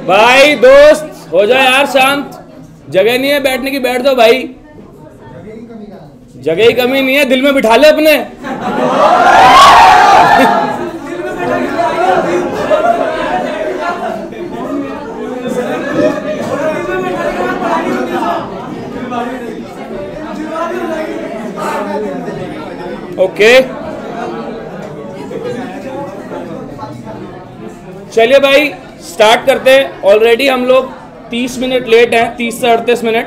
भाई दोस्त हो जाए यार शांत, जगह नहीं है बैठने की, बैठ दो भाई। जगह ही कमी नहीं है, दिल में बिठा ले अपने। ओके चलिए भाई स्टार्ट करते हैं। ऑलरेडी हम लोग 30 मिनट लेट हैं, 30 से 38 मिनट।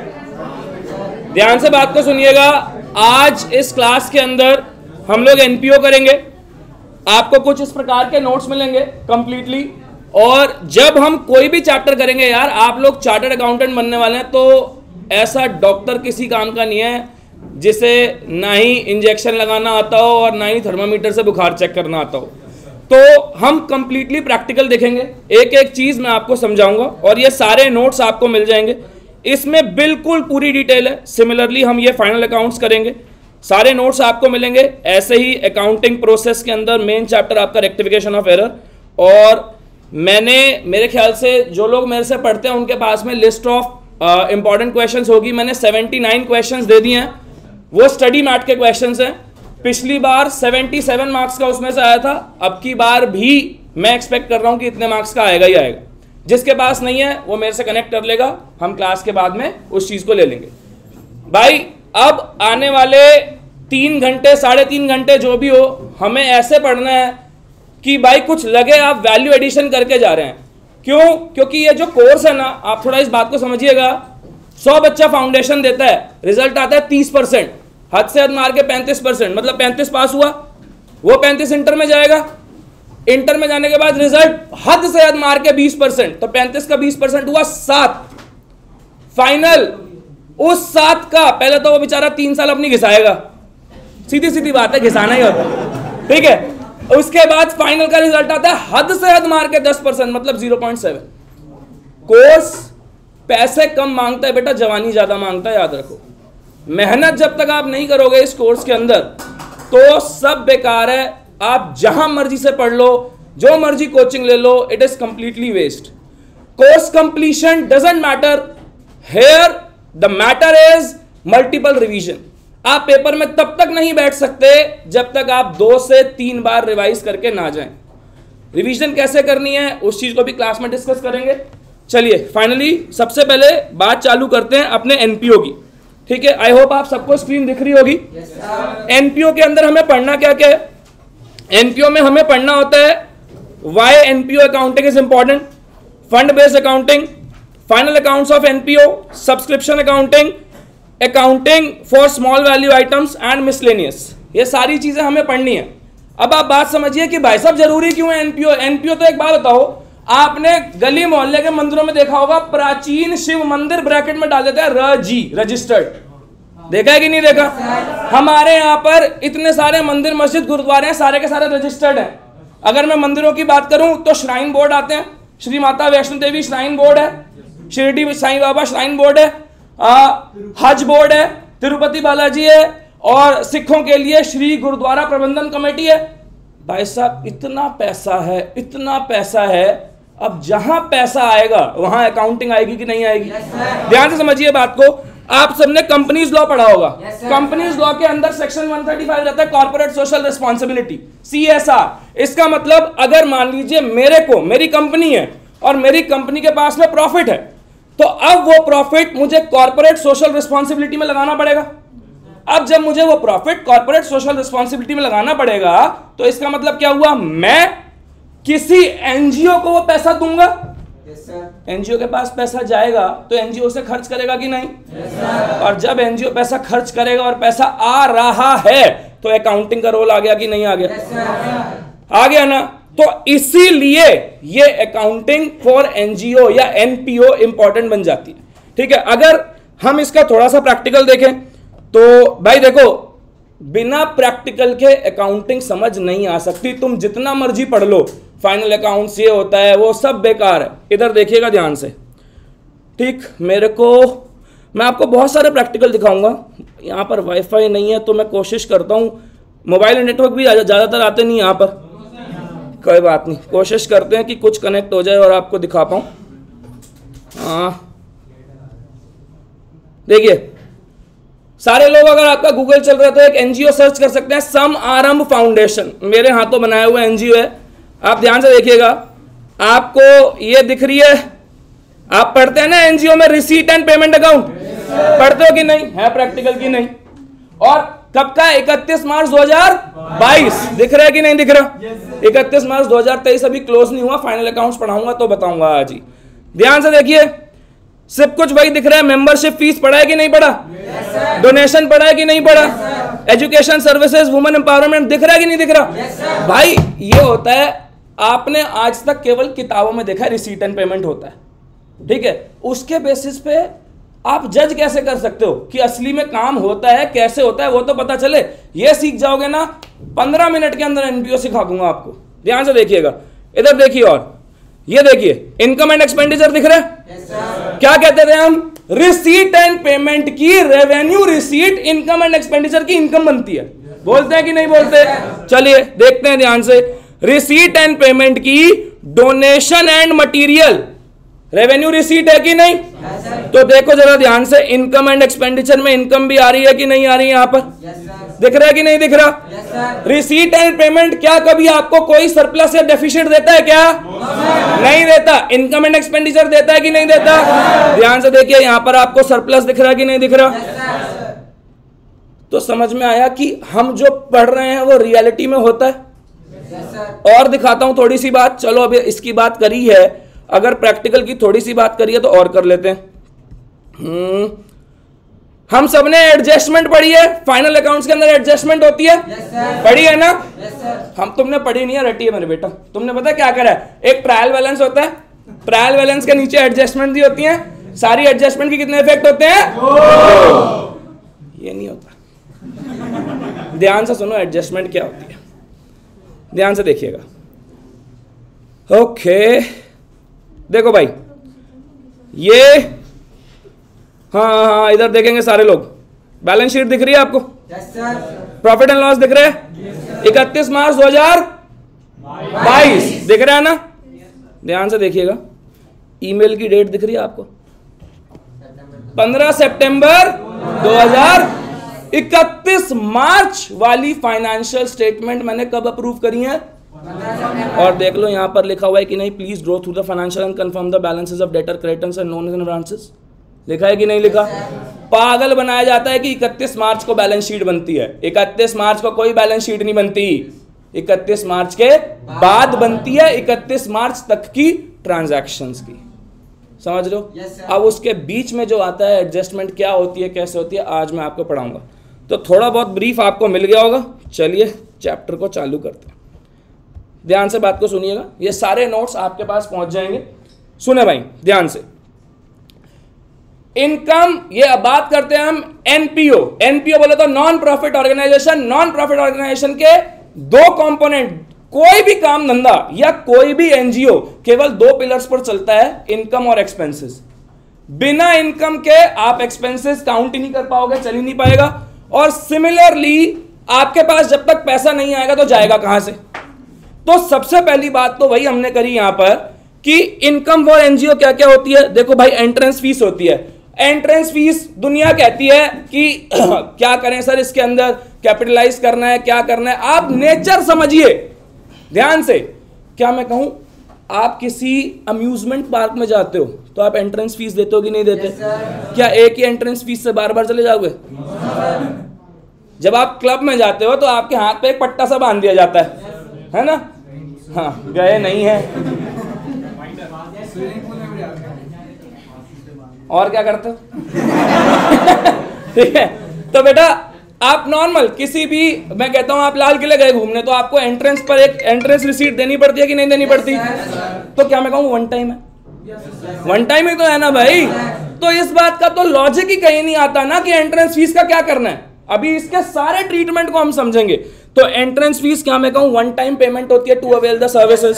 ध्यान से बात को सुनिएगा। आज इस क्लास के अंदर हम लोग एनपीओ करेंगे। आपको कुछ इस प्रकार के नोट्स मिलेंगे कंप्लीटली। और जब हम कोई भी चैप्टर करेंगे यार, आप लोग चार्टर्ड अकाउंटेंट बनने वाले हैं, तो ऐसा डॉक्टर किसी काम का नहीं है जिसे ना ही इंजेक्शन लगाना आता हो और ना ही थर्मामीटर से बुखार चेक करना आता हो। तो हम कंप्लीटली प्रैक्टिकल देखेंगे, एक एक चीज मैं आपको समझाऊंगा और ये सारे नोट्स आपको मिल जाएंगे। इसमें बिल्कुल पूरी डिटेल है। सिमिलरली हम ये फाइनल अकाउंट्स करेंगे, सारे नोट्स आपको मिलेंगे। ऐसे ही अकाउंटिंग प्रोसेस के अंदर मेन चैप्टर आपका रेक्टिफिकेशन ऑफ एरर। और मैंने मेरे ख्याल से जो लोग मेरे से पढ़ते हैं उनके पास में लिस्ट ऑफ इंपॉर्टेंट क्वेश्चंस होगी। मैंने 79 क्वेश्चंस दे दिए हैं, वो स्टडी मैट के क्वेश्चंस हैं। पिछली बार 77 मार्क्स का उसमें से आया था, अब की बार भी मैं एक्सपेक्ट कर रहा हूं कि इतने मार्क्स का आएगा ही आएगा। जिसके पास नहीं है वो मेरे से कनेक्ट कर लेगा, हम क्लास के बाद में उस चीज को ले लेंगे। भाई अब आने वाले 3 घंटे 3.5 घंटे जो भी हो, हमें ऐसे पढ़ना है कि भाई कुछ लगे आप वैल्यू एडिशन करके जा रहे हैं। क्यों? क्योंकि ये जो कोर्स है ना, आप थोड़ा इस बात को समझिएगा। 100 बच्चा फाउंडेशन देता है, रिजल्ट आता है 30%, हद से हद मार के 35%, मतलब 35 पास हुआ, वो 35 इंटर में जाएगा। इंटर में जाने के बाद रिजल्ट हद से हद मार के 20%, तो 35 का 20% हुआ 7। फाइनल उस 7 का पहले तो वो बेचारा 3 साल अपनी घिसाएगा, सीधी सीधी बात है, घिसाना ही होता है, ठीक है। उसके बाद फाइनल का रिजल्ट आता है हद से हद मार के 10%, मतलब 0.7। कोर्स पैसे कम मांगता है बेटा, जवानी ज्यादा मांगता है, याद रखो। मेहनत जब तक आप नहीं करोगे इस कोर्स के अंदर तो सब बेकार है। आप जहां मर्जी से पढ़ लो, जो मर्जी कोचिंग ले लो, it is completely waste. Course completion doesn't matter here, the matter is multiple revision. आप पेपर में तब तक नहीं बैठ सकते जब तक आप 2 से 3 बार रिवाइज करके ना जाएं। रिवीजन कैसे करनी है उस चीज को भी क्लास में डिस्कस करेंगे। चलिए फाइनली सबसे पहले बात चालू करते हैं अपने एनपीओ की, ठीक है। आई होप आप सबको स्क्रीन दिख रही होगी। एनपीओ के अंदर हमें पढ़ना क्या क्या है? एनपीओ में हमें पढ़ना होता है why NPO accounting is important, fund based accounting, final accounts of NPO, subscription accounting, accounting for small value items and miscellaneous. ये सारी चीजें हमें पढ़नी है। अब आप बात समझिए कि भाई साहब जरूरी क्यों है एनपीओ? एनपीओ तो एक बात बताओ, आपने गली मोहल्ले के मंदिरों में देखा होगा, प्राचीन शिव मंदिर ब्रैकेट में डाल देते हैं रजी, रजिस्टर्ड। देखा है कि नहीं देखा? हमारे यहाँ पर इतने सारे मंदिर मस्जिद गुरुद्वारे हैं, सारे के सारे रजिस्टर्ड हैं। अगर मैं मंदिरों की बात करूं तो श्राइन बोर्ड आते हैं, श्री माता वैष्णो देवी श्राइन बोर्ड है, शिरडी साईं बाबा श्राइन बोर्ड है, हज बोर्ड है, तिरुपति बालाजी है, और सिखों के लिए श्री गुरुद्वारा प्रबंधन कमेटी है। भाई साहब इतना पैसा है, इतना पैसा है। अब जहां पैसा आएगा वहां अकाउंटिंग आएगी कि नहीं आएगी? ध्यान से समझिए बात को। आप सबने कंपनीज लॉ पढ़ा होगा। कंपनीज लॉ के अंदर सेक्शन 135 रहता है कॉर्पोरेट सोशल रिस्पॉन्सिबिलिटी, CSR। इसका मतलब अगर मान लीजिए मेरे को, मेरी कंपनी है और मेरी कंपनी के पास में प्रॉफिट है, तो अब वो प्रॉफिट मुझे कॉर्पोरेट सोशल रिस्पॉन्सिबिलिटी में लगाना पड़ेगा। अब जब मुझे वो प्रॉफिट कॉर्पोरेट सोशल रिस्पॉन्सिबिलिटी में लगाना पड़ेगा, तो इसका मतलब क्या हुआ? मैं किसी एनजीओ को वो पैसा दूंगा। एनजीओ के पास पैसा जाएगा तो एनजीओ से खर्च करेगा कि नहीं? और जब एनजीओ पैसा खर्च करेगा और पैसा आ रहा है तो अकाउंटिंग का रोल आ गया कि नहीं आ गया? आ गया ना। तो इसीलिए ये अकाउंटिंग फॉर एनजीओ या एनपीओ इंपॉर्टेंट बन जाती है, ठीक है। अगर हम इसका थोड़ा सा प्रैक्टिकल देखें तो भाई देखो, बिना प्रैक्टिकल के अकाउंटिंग समझ नहीं आ सकती। तुम जितना मर्जी पढ़ लो, फाइनल अकाउंट्स ये होता है, वो सब बेकार है। इधर देखिएगा ध्यान से, ठीक। मैं आपको बहुत सारे प्रैक्टिकल दिखाऊंगा। यहाँ पर वाईफाई नहीं है तो मैं कोशिश करता हूँ, मोबाइल नेटवर्क भी ज़्यादातर आते नहीं यहाँ पर, कोई बात नहीं, कोशिश करते हैं कि कुछ कनेक्ट हो जाए और आपको दिखा पाऊँ। देखिए सारे लोग, अगर आपका गूगल चल रहा है तो एक एनजीओ सर्च कर सकते हैं, सम आरंभ फाउंडेशन, मेरे हाथों बनाया हुआ एनजीओ है। आप ध्यान से देखिएगा, आपको ये दिख रही है, आप पढ़ते हैं ना एनजीओ में रिसीट एंड पेमेंट अकाउंट, पढ़ते हो कि नहीं? है प्रैक्टिकल की नहीं? और कब का? 31 मार्च 2022, दिख रहा है कि नहीं दिख रहा? 31 मार्च 2023 अभी क्लोज नहीं हुआ, फाइनल अकाउंट्स पढ़ाऊंगा तो बताऊंगा आज ही। ध्यान से देखिए, सब कुछ वही दिख रहा है। मेंबरशिप फीस पढ़ा है कि नहीं पढ़ा? डोनेशन पढ़ा है कि नहीं पढ़ा? एजुकेशन सर्विसेज, वुमेन एम्पावरमेंट दिख रहा है कि नहीं दिख रहा? भाई ये होता है, आपने आज तक केवल किताबों में देखा है रिसीट एंड पेमेंट होता है, ठीक है? उसके बेसिस पे आप जज कैसे कर सकते हो कि असली में काम होता है, कैसे होता है, वो तो पता चले। ये सीख जाओगे ना, 15 मिनट के अंदर एनपीओ सिखा दूंगा आपको। ध्यान से देखिएगा, इधर देखिए, और ये देखिए इनकम एंड एक्सपेंडिचर दिख रहा है? क्या कहते थे हम? रिसीट एंड पेमेंट की revenue receipt income and expenditure की इनकम बनती है, बोलते हैं कि नहीं बोलते? चलिए देखते हैं ध्यान से। रिसीट एंड पेमेंट की donation and material revenue receipt है कि नहीं? तो देखो जरा ध्यान से, इनकम एंड एक्सपेंडिचर में इनकम भी आ रही है कि नहीं आ रही है? यहां पर दिख रहा है कि नहीं दिख रहा? रिसीट एंड पेमेंट क्या कभी आपको कोई सरप्लस या डेफिसिट देता है क्या? नहीं देता। इनकम एंड एक्सपेंडिचर देता है कि नहीं देता? ध्यान से देखिए, यहां पर आपको सरप्लस दिख रहा है कि नहीं दिख रहा? तो समझ में आया कि हम जो पढ़ रहे हैं वो रियलिटी में होता है। और दिखाता हूं थोड़ी सी बात, चलो अभी इसकी बात करी है, अगर प्रैक्टिकल की थोड़ी सी बात करिए तो और कर लेते हैं। हम सबने एडजस्टमेंट पढ़ी है, फाइनल अकाउंट्स के अंदर एडजस्टमेंट होती है, पढ़ी है ना? हम तुमने पढ़ी नहीं है, रटी है मेरे बेटा। तुमने पता क्या करा है? एक ट्रायल बैलेंस होता है, ट्रायल बैलेंस के नीचे एडजस्टमेंट दी होती है, सारी एडजस्टमेंट के कितने इफेक्ट होते हैं? ये नहीं होता। ध्यान से सुनो, एडजस्टमेंट क्या होती है, ध्यान से देखिएगा। ओके देखो भाई, ये हाँ इधर देखेंगे सारे लोग, बैलेंस शीट दिख रही है आपको? प्रॉफिट एंड लॉस दिख रहा है? 31 मार्च 2022 दिख रहा है ना? ध्यान से देखिएगा, ईमेल की डेट दिख रही है आपको? 15 सितंबर 2031 मार्च वाली फाइनेंशियल स्टेटमेंट मैंने कब अप्रूव करी है? और देख लो यहां पर लिखा हुआ है कि नहीं, please go through the financial and confirm the balances of debtor creditors and known advances, लिखा है कि नहीं लिखा? पागल बनाया जाता है कि 31 मार्च को बैलेंस शीट बनती है। 31 मार्च को कोई बैलेंस शीट नहीं बनती, 31 मार्च के बाद बनती है, 31 मार्च तक की ट्रांजैक्शंस की, समझ लो? अब उसके बीच में जो आता है एडजस्टमेंट क्या होती है, कैसे होती है, आज मैं आपको पढ़ाऊंगा। तो थोड़ा बहुत ब्रीफ आपको मिल गया होगा। चलिए चैप्टर को चालू करते हैं, ध्यान से बात को सुनिएगा, ये सारे नोट्स आपके पास पहुंच जाएंगे। सुने भाई ध्यान से, इनकम, ये अब बात करते हैं हम एनपीओ। एनपीओ बोले तो non profit organisation. Non profit organisation के दो कंपोनेंट, कोई भी काम धंधा या कोई भी एनजीओ केवल दो पिलर्स पर चलता है, इनकम और एक्सपेंसेस। बिना इनकम के आप एक्सपेंसेस काउंट ही नहीं कर पाओगे, चल ही नहीं पाएगा। और सिमिलरली आपके पास जब तक पैसा नहीं आएगा तो जाएगा कहां से? तो सबसे पहली बात तो वही हमने करी यहां पर कि इनकम फॉर एनजीओ क्या क्या होती है। देखो भाई, एंट्रेंस फीस होती है। एंट्रेंस फीस दुनिया कहती है कि क्या करें सर, इसके अंदर कैपिटलाइज करना है, क्या करना है, आप नेचर समझिए ध्यान से। क्या मैं कहूं, आप किसी अम्यूजमेंट पार्क में जाते हो तो आप एंट्रेंस फीस देते हो कि नहीं देते? क्या एक ही एंट्रेंस फीस से बार बार चले जाओगे? जब आप क्लब में जाते हो तो आपके हाथ पे एक पट्टा सा बांध दिया जाता है ना? हाँ, गए नहीं है और क्या करते हो? ठीक है, तो बेटा आप नॉर्मल किसी भी, मैं कहता हूं आप लाल किले गए घूमने तो आपको एंट्रेंस पर एक एंट्रेंस रिसीट देनी पड़ती है कि नहीं देनी पड़ती? तो क्या मैं कहूं वन टाइम है? वन टाइम ही तो है ना भाई। तो इस बात का तो लॉजिक ही कहीं नहीं आता ना कि एंट्रेंस फीस का क्या करना है। अभी इसके सारे ट्रीटमेंट को हम समझेंगे। तो एंट्रेंस फीस क्या मैं कहूं वन टाइम पेमेंट होती है टू अवेल द सर्विसेज,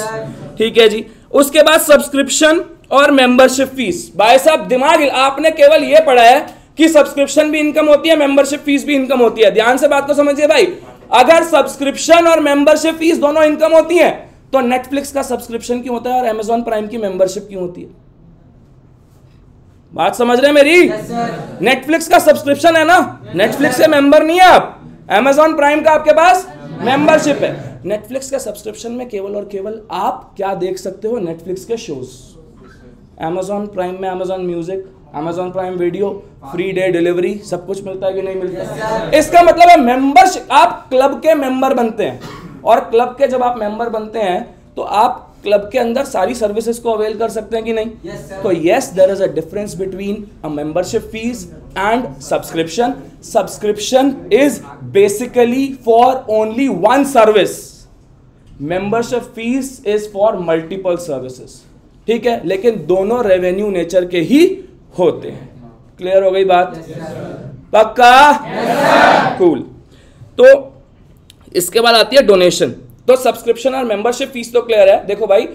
ठीक है जी। उसके बाद सब्सक्रिप्शन और मेंबरशिप फीस। भाई साहब दिमाग, आपने केवल ये पढ़ा है कि सब्सक्रिप्शन भी इनकम होती है, मेंबरशिप फीस भी इनकम होती है। ध्यान से बात को समझिए भाई, अगर सब्सक्रिप्शन और मेंबरशिप फीस दोनों इनकम होती है तो नेटफ्लिक्स का सब्सक्रिप्शन क्यों होता है और अमेजॉन प्राइम की मेंबरशिप क्यों होती है? बात समझ रहे हैं मेरी? नेटफ्लिक्स का सब्सक्रिप्शन है ना, नेटफ्लिक्स के मेंबर नहीं है आप। Amazon प्राइम का आपके पास मेंबरशिप है। नेटफ्लिक्स का सब्सक्रिप्शन में केवल और केवल आप क्या देख सकते हो? नेटफ्लिक्स के शोज। Amazon प्राइम में Amazon music, Amazon prime video, free day delivery, सब कुछ मिलता है कि नहीं मिलता? इसका मतलब है मेंबरशिप। आप क्लब के मेंबर बनते हैं, और क्लब के जब आप मेंबर बनते हैं तो आप क्लब के अंदर सारी सर्विसेज को अवेल कर सकते हैं कि नहीं? तो yes, there is a difference between a membership fee and subscription. Subscription is basically for only one service, membership fee is for multiple services. ठीक है, लेकिन दोनों रेवेन्यू नेचर के ही होते हैं। क्लियर हो गई बात? पक्का? कूल। तो इसके बाद आती है डोनेशन। तो सब्सक्रिप्शन और मेंबरशिप फीस तो क्लियर है। देखो भाई,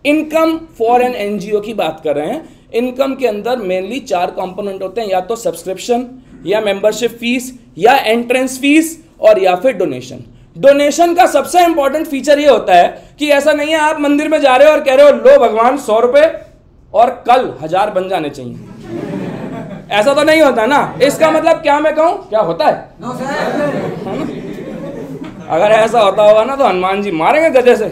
इनकम फॉर एन एनजीओ की बात कर रहे हैं। इनकम के अंदर मेनली 4 कंपोनेंट होते हैं, या तो सब्सक्रिप्शन, या मेंबरशिप फीस, या एंट्रेंस फीस, और या फिर डोनेशन। डोनेशन का सबसे इंपॉर्टेंट फीचर ये होता है कि ऐसा नहीं है आप मंदिर में जा रहे हो और कह रहे हो लो भगवान 100 रुपए और कल 1000 बन जाने चाहिए। ऐसा तो नहीं होता ना। इसका मतलब क्या मैं कहूं, क्या होता है? अगर ऐसा होता होगा ना तो हनुमान जी मारेंगे गधे से।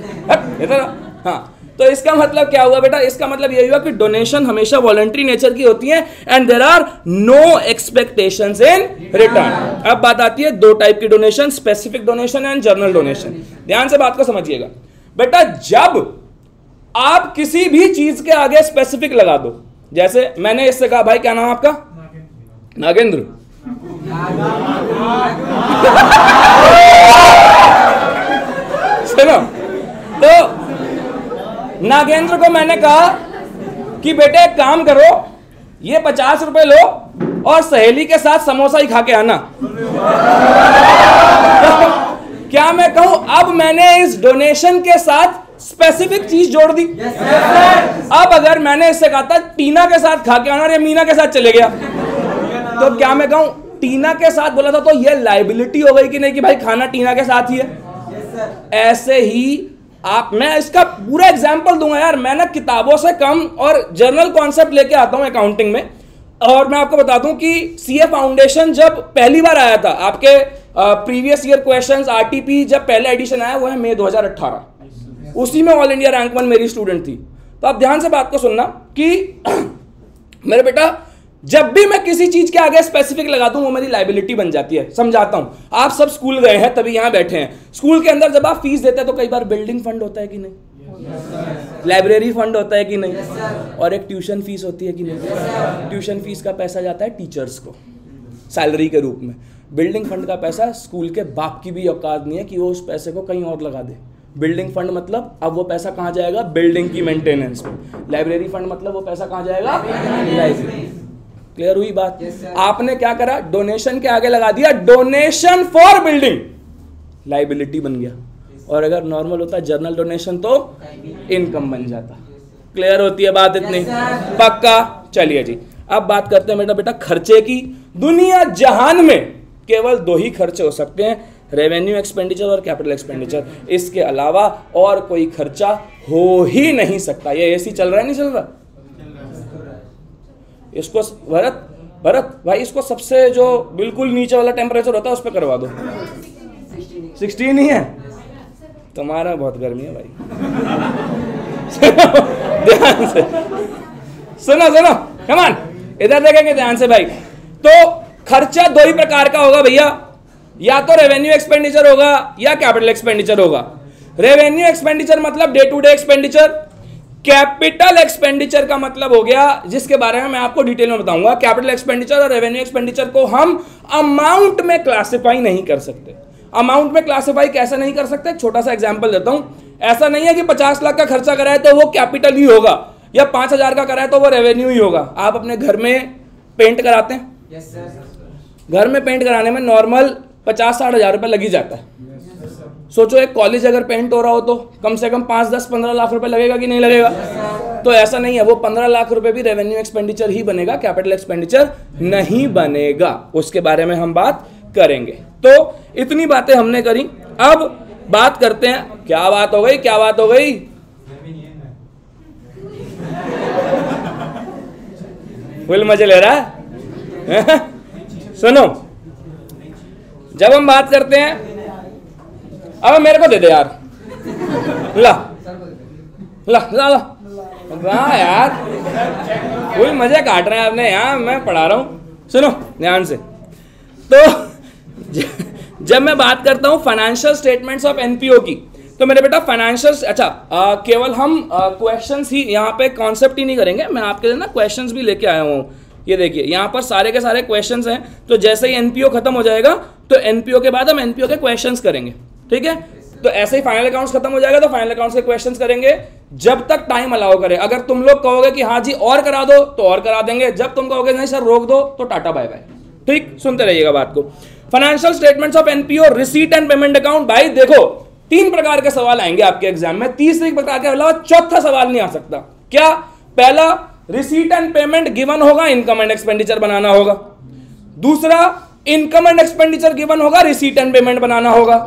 इधर। हाँ, तो इसका मतलब क्या हुआ बेटा? इसका मतलब यही हुआ कि डोनेशन हमेशा वॉलंटरी नेचर की होती है and there are no expectations in return. अब बात आती है 2 टाइप की donation, specific donation and general donation. ध्यान से बात को समझिएगा बेटा। जब आप किसी भी चीज के आगे स्पेसिफिक लगा दो, जैसे मैंने इससे कहा भाई क्या नाम आपका? नागेंद्र। सुनो, तो नागेंद्र को मैंने कहा कि बेटे एक काम करो, ये 50 रुपए लो और सहेली के साथ समोसा ही खा के आना। क्या मैं कहूं, अब मैंने इस डोनेशन के साथ स्पेसिफिक चीज जोड़ दी। अब अगर मैंने इससे कहा था टीना के साथ खा के आना और ये मीना के साथ चले गया, तो क्या मैं कहूं, टीना के साथ बोला था तो ये लाइबिलिटी हो गई कि नहीं कि भाई खाना टीना के साथ ही है। ऐसे ही आप, मैं इसका पूरा एग्जांपल दूंगा यार। मैं ना किताबों से कम और जनरल कॉन्सेप्ट लेके आता हूं अकाउंटिंग में। और मैं आपको बता दूं कि सीए फाउंडेशन जब पहली बार आया था, आपके प्रीवियस ईयर क्वेश्चंस आरटीपी जब पहले एडिशन आया वो है मई 2018, उसी में ऑल इंडिया रैंक 1 मेरी स्टूडेंट थी। तो आप ध्यान से बात को सुनना कि मेरे बेटा, जब भी मैं किसी चीज के आगे स्पेसिफिक लगा दूं वो मेरी लाइबिलिटी बन जाती है। समझाता हूं। आप सब स्कूल गए हैं तभी यहां बैठे हैं। स्कूल के अंदर जब आप फीस देते हैं तो कई बार बिल्डिंग फंड होता है कि नहीं, लाइब्रेरी फंड होता है कि नहीं, और एक ट्यूशन फीस होती है कि नहीं। ट्यूशन फीस का पैसा जाता है टीचर्स को सैलरी के रूप में। बिल्डिंग फंड का पैसा स्कूल के बाप की भी औकात नहीं है कि वो उस पैसे को कहीं और लगा दे। बिल्डिंग फंड मतलब अब वो पैसा कहां जाएगा? बिल्डिंग की मेंटेनेंस में। लाइब्रेरी फंड मतलब वो पैसा कहां जाएगा? लाइब्रेरी। क्लियर हुई बात? आपने क्या करा? डोनेशन के आगे लगा दिया डोनेशन फॉर बिल्डिंग, लाइबिलिटी बन गया। और अगर नॉर्मल होता जनरल डोनेशन तो इनकम बन जाता। क्लियर होती है बात इतनी? पक्का? चलिए जी, अब बात करते हैं बेटा खर्चे की। दुनिया जहान में केवल 2 ही खर्चे हो सकते हैं, रेवेन्यू एक्सपेंडिचर और कैपिटल एक्सपेंडिचर। इसके अलावा और कोई खर्चा हो ही नहीं सकता। ये एसी चल रहा है नहीं चल रहा? इसको भरत भाई, इसको सबसे जो बिल्कुल नीचे वाला टेम्परेचर होता है उस पर करवा दो। 16 ही है? तुम्हारा बहुत गर्मी है भाई। ध्यान से सुनो, कम ऑन, इधर देखेंगे ध्यान से भाई। तो खर्चा 2 ही प्रकार का होगा भैया, या तो रेवेन्यू एक्सपेंडिचर होगा या कैपिटल एक्सपेंडिचर होगा। रेवेन्यू एक्सपेंडिचर मतलब day to day expenditure. Capital expenditure का मतलब हो गया, जिसके बारे में मैं आपको डिटेल में बताऊंगा। कैपिटल एक्सपेंडिचर और रेवेन्यू एक्सपेंडिचर को हम अमाउंट में क्लासिफाई नहीं कर सकते। अमाउंट में क्लासिफाई कैसे नहीं कर सकते? एक छोटा सा एग्जांपल देता हूं। ऐसा नहीं है कि 50 लाख का खर्चा कराए तो वो कैपिटल ही होगा, या 5000 का कराए तो वो रेवेन्यू ही होगा। आप अपने घर में पेंट कराते हैं? Yes sir. घर में पेंट कराने में नॉर्मल 50-60 हजार रुपए लग ही जाता है। सोचो एक कॉलेज अगर पेंट हो रहा हो तो कम से कम 5-10-15 लाख रुपए लगेगा कि नहीं लगेगा? तो ऐसा नहीं है, वो 15 लाख रुपए भी रेवेन्यू एक्सपेंडिचर ही बनेगा, कैपिटल एक्सपेंडिचर नहीं बनेगा। उसके बारे में हम बात करेंगे। तो इतनी बातें हमने करी। अब बात करते हैं, क्या बात हो गई, क्या बात हो गई? फुल मजे ले रहा है। सुनो, जब हम बात करते हैं, अब मेरे को दे दे यार, ला ला ला ला, वाह यार, फुल मजे काट रहे हैं आपने यहाँ, मैं पढ़ा रहा हूँ। सुनो ध्यान से, तो जब मैं बात करता हूँ फाइनेंशियल स्टेटमेंट्स ऑफ एनपीओ की, तो मेरे बेटा फाइनेंशियल, अच्छा केवल हम क्वेश्चंस ही यहाँ पे कॉन्सेप्ट ही नहीं करेंगे, मैं आपके लिए ना क्वेश्चंस भी लेके आया हूँ। ये देखिए यहाँ पर सारे के सारे क्वेश्चंस हैं, तो जैसे ही एनपीओ खत्म हो जाएगा तो एनपीओ के बाद हम एनपीओ के क्वेश्चंस करेंगे, ठीक है। तो ऐसे ही फाइनल अकाउंट्स खत्म हो जाएगा तो फाइनल अकाउंट्स के क्वेश्चंस करेंगे, जब तक टाइम अलाउ करे। अगर तुम लोग कहोगे कि हाँ जी और करा दो तो और करा देंगे, जब तुम कहोगे नहीं सर रोक दो तो टाटा बाय बाय। ठीक, सुनते रहिएगा बात को। Financial statements of NPO, receipt and payment account. भाई देखो 3 प्रकार के सवाल आएंगे आपके एग्जाम में, तीसरे प्रकार के अलावा चौथा सवाल नहीं आ सकता। क्या? पहला रिसीट एंड पेमेंट गिवन होगा, इनकम एंड एक्सपेंडिचर बनाना होगा। दूसरा इनकम एंड एक्सपेंडिचर गिवन होगा, रिसीट एंड पेमेंट बनाना होगा।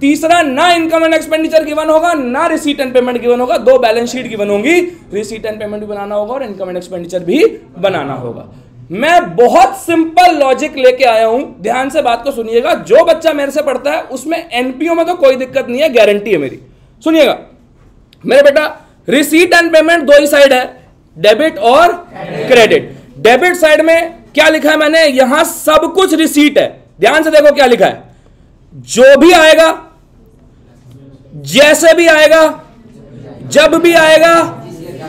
तीसरा ना इनकम एंड एक्सपेंडिचर गिवन होगा ना रिसीट एंड पेमेंट गिवन होगा, 2 बैलेंस शीट गिवन होंगी, रिसीट एंड पेमेंट भी बनाना होगा और इनकम एंड एक्सपेंडिचर भी बनाना होगा। मैं बहुत सिंपल लॉजिक लेके आया हूं, ध्यान से बात को सुनिएगा। जो बच्चा मेरे से पढ़ता है उसमें एनपीओ में तो कोई दिक्कत नहीं है, गारंटी है मेरी। सुनिएगा मेरे बेटा, receipt and payment 2 he side है, डेबिट और क्रेडिट। डेबिट साइड में क्या लिखा है मैंने, यहां सब कुछ रिसीट है। ध्यान से देखो क्या लिखा है, जो भी आएगा, जैसे भी आएगा, जब भी आएगा,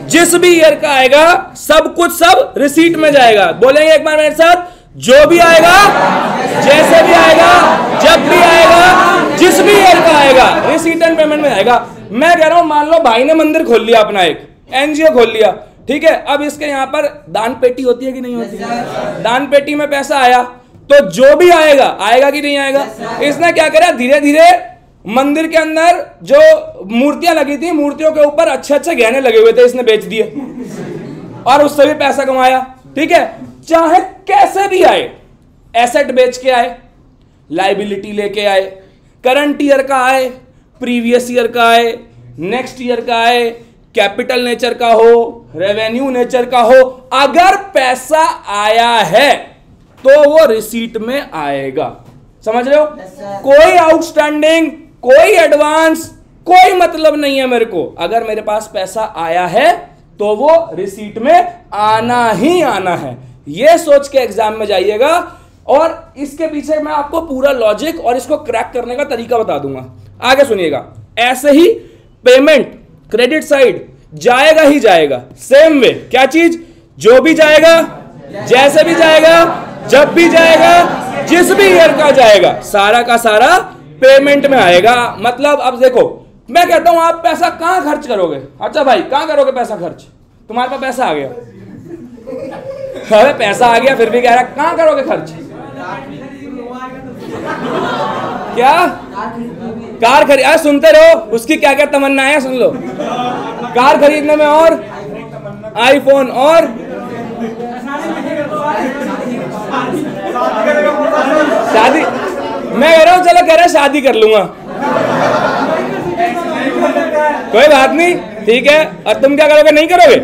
जिस भी ईयर का आएगा, सब कुछ सब रिसीट में जाएगा। बोलेंगे एक बार मेरे साथ, जो भी आएगा, जैसे भी आएगा, जब भी आएगा, जिस भी ईयर का आएगा, रिसीट एंड पेमेंट में आएगा। मैं कह रहा हूं, मान लो भाई ने मंदिर खोल लिया अपना, एक एनजीओ खोल लिया, ठीक है। अब इसके यहां पर दान पेटी होती है कि नहीं होती है? दान पेटी में पैसा आया तो जो भी आएगा, आएगा कि नहीं आएगा? इसने क्या करा, धीरे धीरे मंदिर के अंदर जो मूर्तियां लगी थी, मूर्तियों के ऊपर अच्छे अच्छे गहने लगे हुए थे, इसने बेच दिए और उससे भी पैसा कमाया, ठीक है। चाहे कैसे भी आए, एसेट बेच के आए, लायबिलिटी लेके आए, करंट ईयर का आए, प्रीवियस ईयर का आए, नेक्स्ट ईयर का आए, कैपिटल नेचर का हो, रेवेन्यू नेचर का हो, अगर पैसा आया है तो वो रिसीट में आएगा। समझ रहे हो? कोई आउटस्टैंडिंग, कोई एडवांस, कोई मतलब नहीं है मेरे को। अगर मेरे पास पैसा आया है तो वो रिसीट में आना ही आना है। ये सोच के एग्जाम में जाइएगा, और इसके पीछे मैं आपको पूरा लॉजिक और इसको क्रैक करने का तरीका बता दूंगा। आगे सुनिएगा। ऐसे ही पेमेंट क्रेडिट साइड जाएगा ही जाएगा, सेम वे। क्या चीज? जो भी जाएगा, जैसे भी जाएगा, जब भी जाएगा, जिस भी ईयर का जाएगा, सारा का सारा पेमेंट में आएगा। मतलब अब देखो, मैं कहता हूं आप पैसा कहां खर्च करोगे? अच्छा भाई कहां करोगे पैसा खर्च? तुम्हारे पास पैसा आ गया, अरे पैसा आ गया फिर भी कह रहा कहां करोगे खर्च? क्या? कार खरीद, सुनते रहो, उसकी क्या क्या तमन्ना है, सुन लो। कार खरीदने में और आईफोन और शादी, मैं कह रहा हूं चलो, कह रहा शादी कर लूंगा, कोई बात नहीं, ठीक है। और तुम क्या करोगे? नहीं करोगे?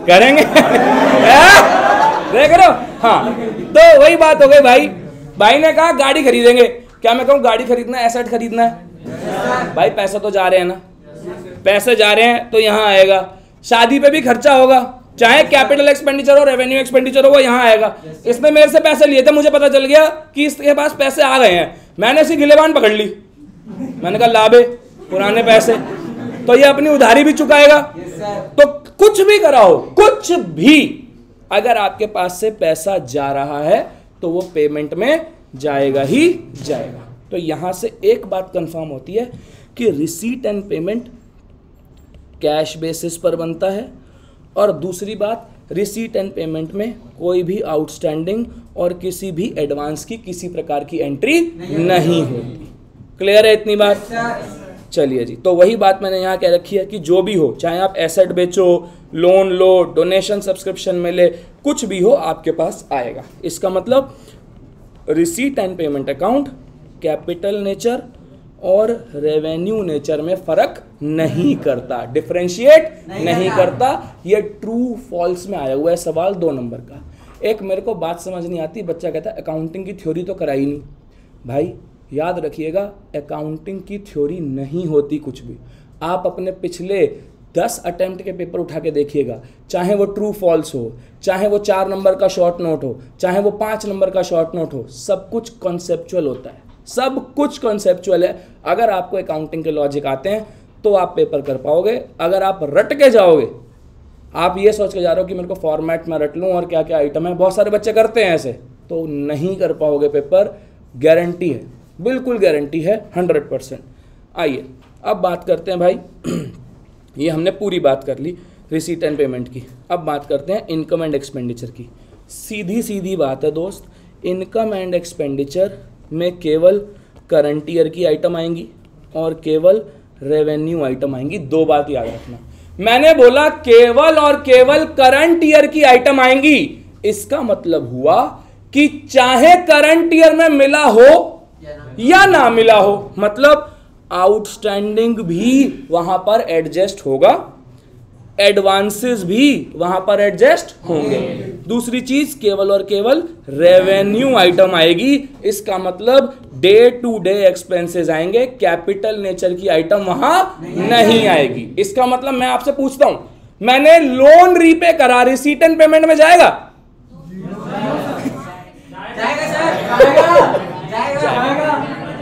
करेंगे। देख रहे हो? हाँ, तो वही बात हो गई भाई। भाई ने कहा गाड़ी खरीदेंगे, क्या मैं कहूं गाड़ी खरीदना है, एसेट खरीदना है? भाई पैसा तो जा रहे हैं ना, पैसे जा रहे हैं तो यहां आएगा। शादी पे भी खर्चा होगा, चाहे कैपिटल एक्सपेंडिचर हो, रेवेन्यू एक्सपेंडिचर हो, वो यहां आएगा। इसने मेरे से पैसे लिए थे, मुझे पता चल गया कि इसके पास पैसे आ गए हैं, मैंने इसकी गिलेबान पकड़ ली, मैंने कहा लाभे पुराने पैसे, तो ये अपनी उधारी भी चुकाएगा। तो कुछ भी कराओ, कुछ भी, अगर आपके पास से पैसा जा रहा है तो वो पेमेंट में जाएगा ही जाएगा। तो यहां से एक बात कंफर्म होती है कि receipt and payment cash basis पर बनता है, और दूसरी बात, रिसीट एंड पेमेंट में कोई भी आउटस्टैंडिंग और किसी भी एडवांस की किसी प्रकार की एंट्री नहीं होती। क्लियर है इतनी बात? चलिए जी, तो वही बात मैंने यहाँ कह रखी है कि जो भी हो, चाहे आप एसेट बेचो, लोन लो, डोनेशन सब्सक्रिप्शन में ले, कुछ भी हो आपके पास आएगा। इसका मतलब receipt and payment account capital nature और रेवेन्यू नेचर में फर्क नहीं करता, डिफरेंशिएट नहीं करता। ये ट्रू फॉल्स में आया हुआ है सवाल 2 नंबर का। एक मेरे को बात समझ नहीं आती, बच्चा कहता है अकाउंटिंग की थ्योरी तो कराई नहीं। भाई याद रखिएगा, अकाउंटिंग की थ्योरी नहीं होती कुछ भी। आप अपने पिछले 10 अटेम्प्ट के पेपर उठा के देखिएगा, चाहे वो ट्रू फॉल्स हो, चाहे वो 4 नंबर का शॉर्ट नोट हो, चाहे वो 5 नंबर का शॉर्ट नोट हो, सब कुछ कॉन्सेप्चुअल होता है, सब कुछ कॉन्सेप्चुअल है। अगर आपको अकाउंटिंग के लॉजिक आते हैं तो आप पेपर कर पाओगे। अगर आप रट के जाओगे, आप ये सोच के जा रहे हो कि मेरे को फॉर्मेट में रट लूँ और क्या क्या आइटम है, बहुत सारे बच्चे करते हैं ऐसे, तो नहीं कर पाओगे पेपर, गारंटी है, बिल्कुल गारंटी है 100%। आइए अब बात करते हैं भाई, ये हमने पूरी बात कर ली रिसीट एंड पेमेंट की। अब बात करते हैं इनकम एंड एक्सपेंडिचर की। सीधी सीधी बात है दोस्त, इनकम एंड एक्सपेंडिचर में केवल करंट ईयर की आइटम आएंगी और केवल रेवेन्यू आइटम आएंगी। 2 बात याद रखना, मैंने बोला केवल और केवल करंट ईयर की आइटम आएंगी। इसका मतलब हुआ कि चाहे करंट ईयर में मिला हो या ना मिला हो, मतलब आउटस्टैंडिंग भी वहां पर एडजस्ट होगा, एडवांसेस भी वहां पर एडजस्ट होंगे। दूसरी चीज, केवल और केवल रेवेन्यू आइटम आएगी। इसका मतलब डे टू डे एक्सपेंसेस आएंगे, कैपिटल नेचर की आइटम वहां नहीं आएगी। इसका मतलब मैं आपसे पूछता हूं, मैंने लोन रीपे करा, रिसीट एंड पेमेंट में जाएगा?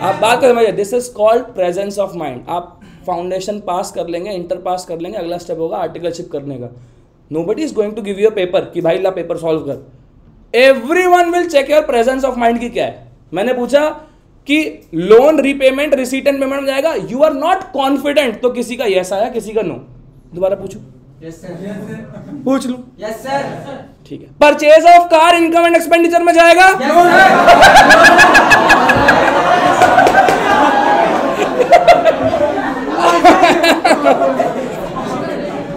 आप बात करें, this is called presence of mind. आप फाउंडेशन पास कर लेंगे, इंटर पास कर लेंगे, अगला स्टेप होगा आर्टिकलशिप करने का। Nobody is going to give you a paper कि भाई ला पेपर सॉल्व कर। Everyone will check your presence of mind की क्या है। मैंने पूछा कि loan repayment receipt and payment में जाएगा, यू आर नॉट कॉन्फिडेंट, तो किसी का यस आया, किसी का नो। दोबारा पूछू? Yes sir. पूछ लूं? Yes sir. ठीक है। Purchase of car income and expenditure में जाएगा?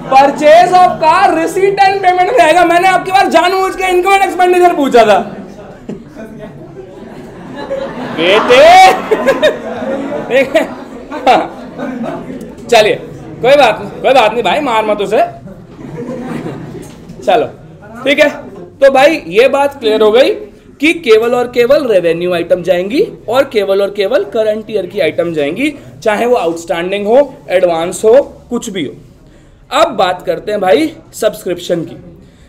Purchase of car receipt and payment में जाएगा। मैंने आपके बार जानबूझ के इनकम एंड एक्सपेंडिचर पूछा था बेटे। चलिए कोई बात नहीं भाई, मार मत उसे। चलो ठीक है, तो भाई ये बात क्लियर हो गई कि केवल और केवल रेवेन्यू आइटम जाएंगी और केवल और केवल करंट ईयर की आइटम जाएंगी, चाहे वो आउटस्टैंडिंग हो, एडवांस हो, कुछ भी हो। अब बात करते हैं भाई सब्सक्रिप्शन की।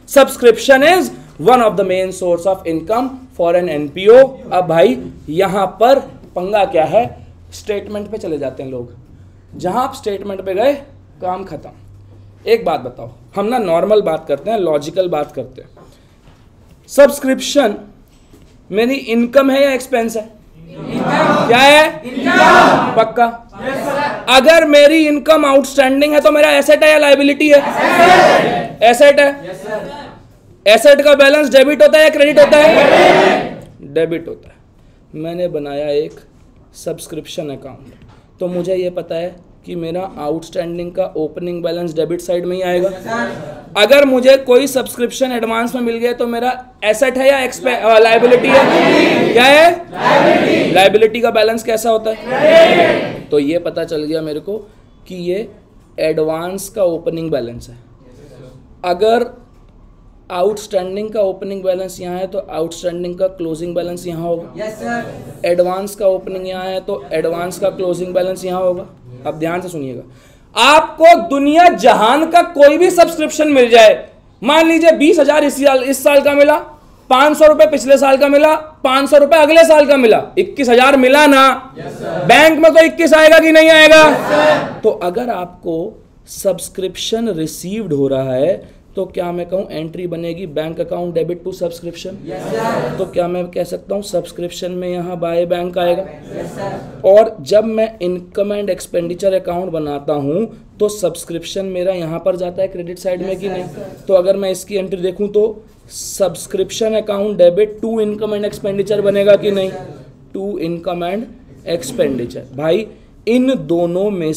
Subscription is one of the main source of income for an NPO. अब भाई यहां पर पंगा क्या है, स्टेटमेंट पे चले जाते हैं लोग। जहां आप स्टेटमेंट पे गए, काम खत्म। एक बात बताओ, हम ना नॉर्मल बात करते हैं, लॉजिकल बात करते हैं। सब्सक्रिप्शन मेरी इनकम है या एक्सपेंस है? क्या है? इनकम। पक्का? अगर मेरी इनकम आउटस्टैंडिंग है तो मेरा एसेट है या लायबिलिटी है? एसेट है। एसेट का बैलेंस डेबिट होता है या क्रेडिट होता है? डेबिट होता है। मैंने बनाया एक सब्सक्रिप्शन अकाउंट, तो मुझे ये पता है कि मेरा आउटस्टैंडिंग का ओपनिंग बैलेंस डेबिट साइड में ही आएगा। अगर मुझे कोई सब्सक्रिप्शन एडवांस में मिल गया तो मेरा एसेट है या लायबिलिटी है? क्या है? लायबिलिटी का बैलेंस कैसा होता है? तो ये पता चल गया मेरे को कि ये एडवांस का ओपनिंग बैलेंस है। अगर आउटस्टैंडिंग का ओपनिंग बैलेंस यहाँ है तो आउटस्टैंडिंग का क्लोजिंग बैलेंस यहाँ होगा। एडवांस का ओपनिंग यहाँ है तो एडवांस का क्लोजिंग बैलेंस यहाँ होगा। अब ध्यान से सुनिएगा, आपको दुनिया जहान का कोई भी सब्सक्रिप्शन मिल जाए, मान लीजिए 20,000 इस साल का मिला, 500 रुपए पिछले साल का मिला, 500 रुपए अगले साल का मिला, 21,000 मिला ना? बैंक में तो 21 आएगा कि नहीं आएगा? तो अगर आपको सब्सक्रिप्शन रिसीव्ड हो रहा है तो क्या मैं कहूं एंट्री बनेगी bank account debit to subscription? तो क्या मैं कह सकता हूं सब्सक्रिप्शन में यहां बाय बैंक आएगा? और जब मैं इनकम एंड एक्सपेंडिचर अकाउंट बनाता हूं तो सब्सक्रिप्शन मेरा यहां पर जाता है क्रेडिट साइड में कि नहीं? तो अगर मैं इसकी एंट्री देखूं तो subscription account debit to income and expenditure बनेगा कि नहीं? To income and expenditure. भाई इन दोनों में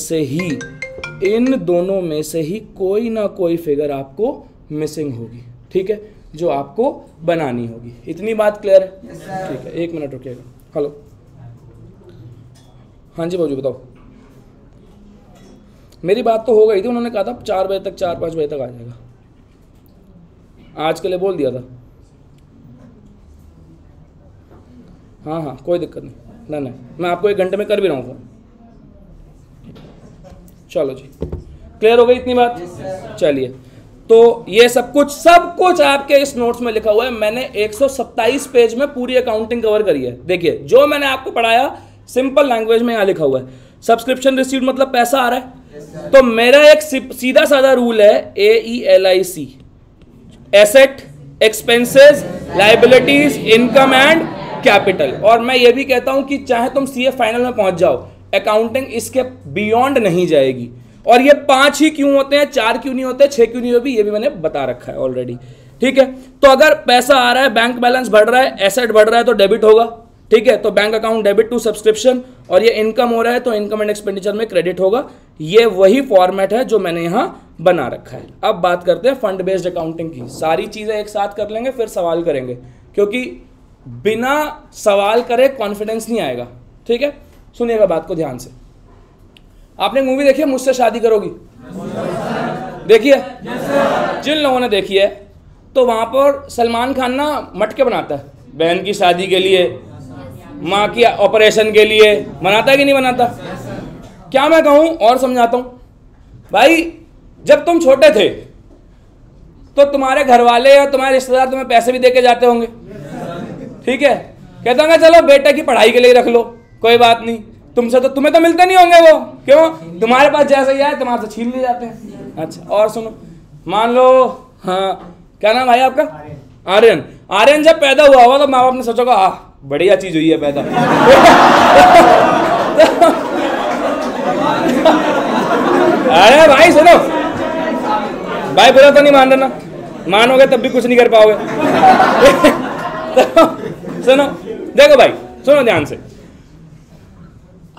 से ही कोई ना कोई फिगर आपको मिसिंग होगी, ठीक है, जो आपको बनानी होगी। इतनी बात क्लियर है? ठीक है, 1 मिनट रुकिएगा। हेलो, हाँ जी भाजी बताओ। मेरी बात तो हो गई थी, उन्होंने कहा था 4 बजे तक 4-5 बजे तक आ जाएगा, आज के लिए बोल दिया था। हाँ हाँ कोई दिक्कत नहीं, ना नहीं मैं आपको 1 घंटे में कर भी रहा हूँ फोन। चलो जी क्लियर हो गई इतनी बात। चलिए तो ये सब कुछ आपके इस नोट्स में लिखा हुआ है। मैंने 127 पेज में पूरी अकाउंटिंग कवर करी है। देखिए जो मैंने आपको पढ़ाया सिंपल लैंग्वेज में यहाँ लिखा हुआ है। सब्सक्रिप्शन रिसीव्ड मतलब पैसा आ रहा है, तो मेरा एक सीधा साधा रूल है AELIC, asset, expenses, liabilities, income and capital. और मैं ये भी कहता हूं कि चाहे तुम CA फाइनल में पहुंच जाओ, अकाउंटिंग इसके बियॉन्ड नहीं जाएगी। और ये 5 ही क्यों होते हैं, 4 क्यों नहीं होते, 6 क्यों नहीं होते, ये भी मैंने बता रखा है ऑलरेडी। ठीक है, तो अगर पैसा आ रहा है, बैंक बैलेंस बढ़ रहा है, एसेट बढ़ रहा है तो डेबिट होगा। ठीक है, तो bank account debit to subscription, और ये इनकम हो रहा है तो इनकम एंड एक्सपेंडिचर में क्रेडिट होगा। ये वही फॉर्मेट है जो मैंने यहां बना रखा है। अब बात करते हैं फंड बेस्ड अकाउंटिंग की। सारी चीजें एक साथ कर लेंगे, फिर सवाल करेंगे, क्योंकि बिना सवाल करे कॉन्फिडेंस नहीं आएगा। ठीक है, सुनिएगा बात को ध्यान से। आपने मूवी देखी है मुझसे शादी करोगी? देखिए जिन लोगों ने देखी है, तो वहां पर सलमान खान ना मटके बनाता है, बहन की शादी के लिए, माँ की ऑपरेशन के लिए, बनाता है कि नहीं बनाता? क्या मैं कहूं और समझाता हूं। भाई जब तुम छोटे थे तो तुम्हारे घर वाले या तुम्हारे रिश्तेदार तुम्हें पैसे भी देके जाते होंगे। ठीक है, कहते होंगे चलो बेटे की पढ़ाई के लिए रख लो, कोई बात नहीं, तुमसे तो तुम्हें तो मिलते नहीं होंगे वो, क्यों? तुम्हारे पास जैसे ही आए तुम्हारे से छीन ले जाते हैं। अच्छा और सुनो, मान लो हाँ क्या नाम भाई आपका? आर्यन। आर्यन जब पैदा हुआ होगा तो माँ बाप ने सोचा होगा बढ़िया चीज हुई है पैदा। अरे भाई सुनो भाई, बुरा तो नहीं मान रहा ना, मानोगे तब भी कुछ नहीं कर पाओगे। तो सुनो देखो भाई, सुनो ध्यान से।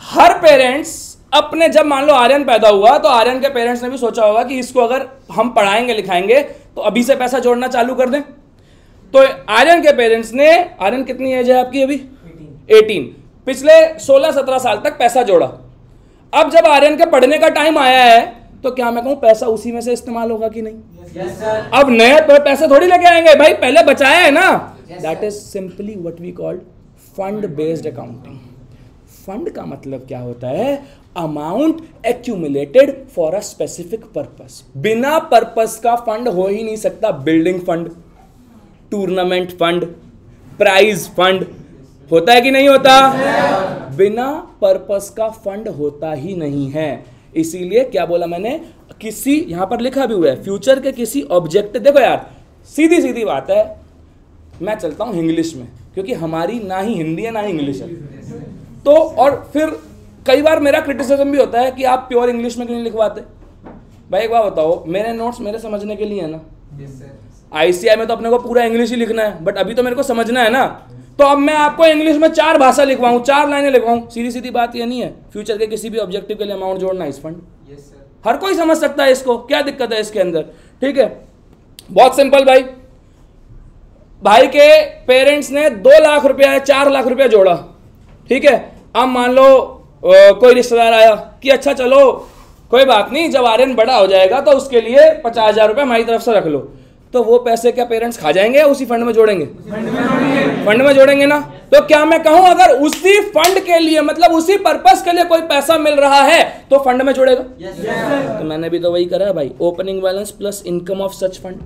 हर पेरेंट्स अपने, जब मान लो आर्यन पैदा हुआ तो आर्यन के पेरेंट्स ने भी सोचा होगा कि इसको अगर हम पढ़ाएंगे लिखाएंगे तो अभी से पैसा जोड़ना चालू कर दें। तो आर्यन के पेरेंट्स ने, आर्यन कितनी एज है आपकी अभी? 18। पिछले 16-17 साल तक पैसा जोड़ा। अब जब आर्यन के पढ़ने का टाइम आया है तो क्या मैं कहूं पैसा उसी में से इस्तेमाल होगा कि नहीं? yes, अब नए तो पैसे थोड़ी लेके आएंगे भाई, पहले बचाया है ना। That is simply what we called fund based accounting. Fund का मतलब क्या होता है? Amount accumulated for a specific purpose. बिना पर्पस का फंड हो ही नहीं सकता। Building fund, tournament fund, prize fund होता है कि नहीं होता? बिना पर्पस का फंड होता ही नहीं है। इसीलिए क्या बोला मैंने, किसी, यहां पर लिखा भी हुआ है, फ्यूचर के किसी ऑब्जेक्टिव। देखो यार सीधी सीधी बात है, मैं चलता हूं इंग्लिश में क्योंकि हमारी ना ही हिंदी है ना ही इंग्लिश है। तो और फिर कई बार मेरा क्रिटिसिज्म भी होता है कि आप प्योर इंग्लिश में क्यों नहीं लिखवाते। भाई एक बात बताओ, मेरे नोट्स मेरे समझने के लिए है ना। ICI में तो अपने को पूरा इंग्लिश ही लिखना है, बट अभी तो मेरे को समझना है ना। तो अब मैं आपको इंग्लिश में 4 भाषा लिखवाऊं, 4 लाइनें लिखवाऊं, सीधी सीधी बात ये नहीं है। फ्यूचर के किसी भी ऑब्जेक्टिव के लिए अमाउंट जोड़ना इस फंड, हर कोई समझ सकता है इसको, क्या दिक्कत है इसके अंदर? ठीक है, बहुत सिंपल भाई। भाई के पेरेंट्स ने 2 लाख रुपया या 4 लाख रुपया जोड़ा। ठीक है, अब मान लो कोई रिश्तेदार आया कि अच्छा चलो कोई बात नहीं, जब आर्यन बड़ा हो जाएगा तो उसके लिए 50,000 रुपया हमारी तरफ से रख लो। तो वो पैसे क्या पेरेंट्स खा जाएंगे या उसी फंड में जोड़ेंगे? फंड में जोड़ेंगे ना। तो क्या मैं कहूं अगर उसी फंड के लिए, मतलब उसी पर्पस के लिए कोई पैसा मिल रहा है तो फंड में जोड़ेगा? तो मैंने भी तो वही करा है भाई, opening balance plus income of such fund.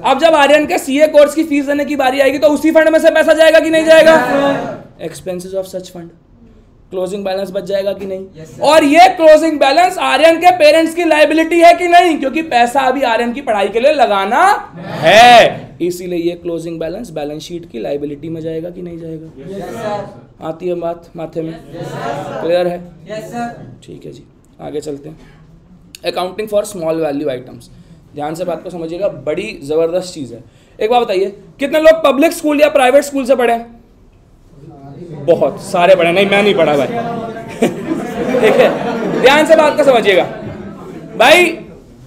अब जब आर्यन के CA कोर्स की फीस देने की बारी आएगी तो उसी फंड में से पैसा जाएगा कि नहीं जाएगा? Expenses of such fund, closing balance बच जाएगा कि नहीं? और ये क्लोजिंग बैलेंस आर्यन के पेरेंट्स की लायबिलिटी है कि नहीं? क्योंकि पैसा अभी आर्यन की पढ़ाई के लिए लगाना है, इसीलिए ये क्लोजिंग बैलेंस बैलेंस शीट की लायबिलिटी में जाएगा कि नहीं जाएगा? आती है बात माथे में? क्लियर है? ठीक है जी, आगे चलते हैं। Accounting for small value items, ध्यान से बात को समझिएगा, बड़ी जबरदस्त चीज है। एक बात बताइए, कितने लोग पब्लिक स्कूल या प्राइवेट स्कूल से पढ़े हैं? बहुत सारे पढ़े। नहीं मैं नहीं पढ़ा भाई। ठीक है, ध्यान से बात को समझिएगा भाई।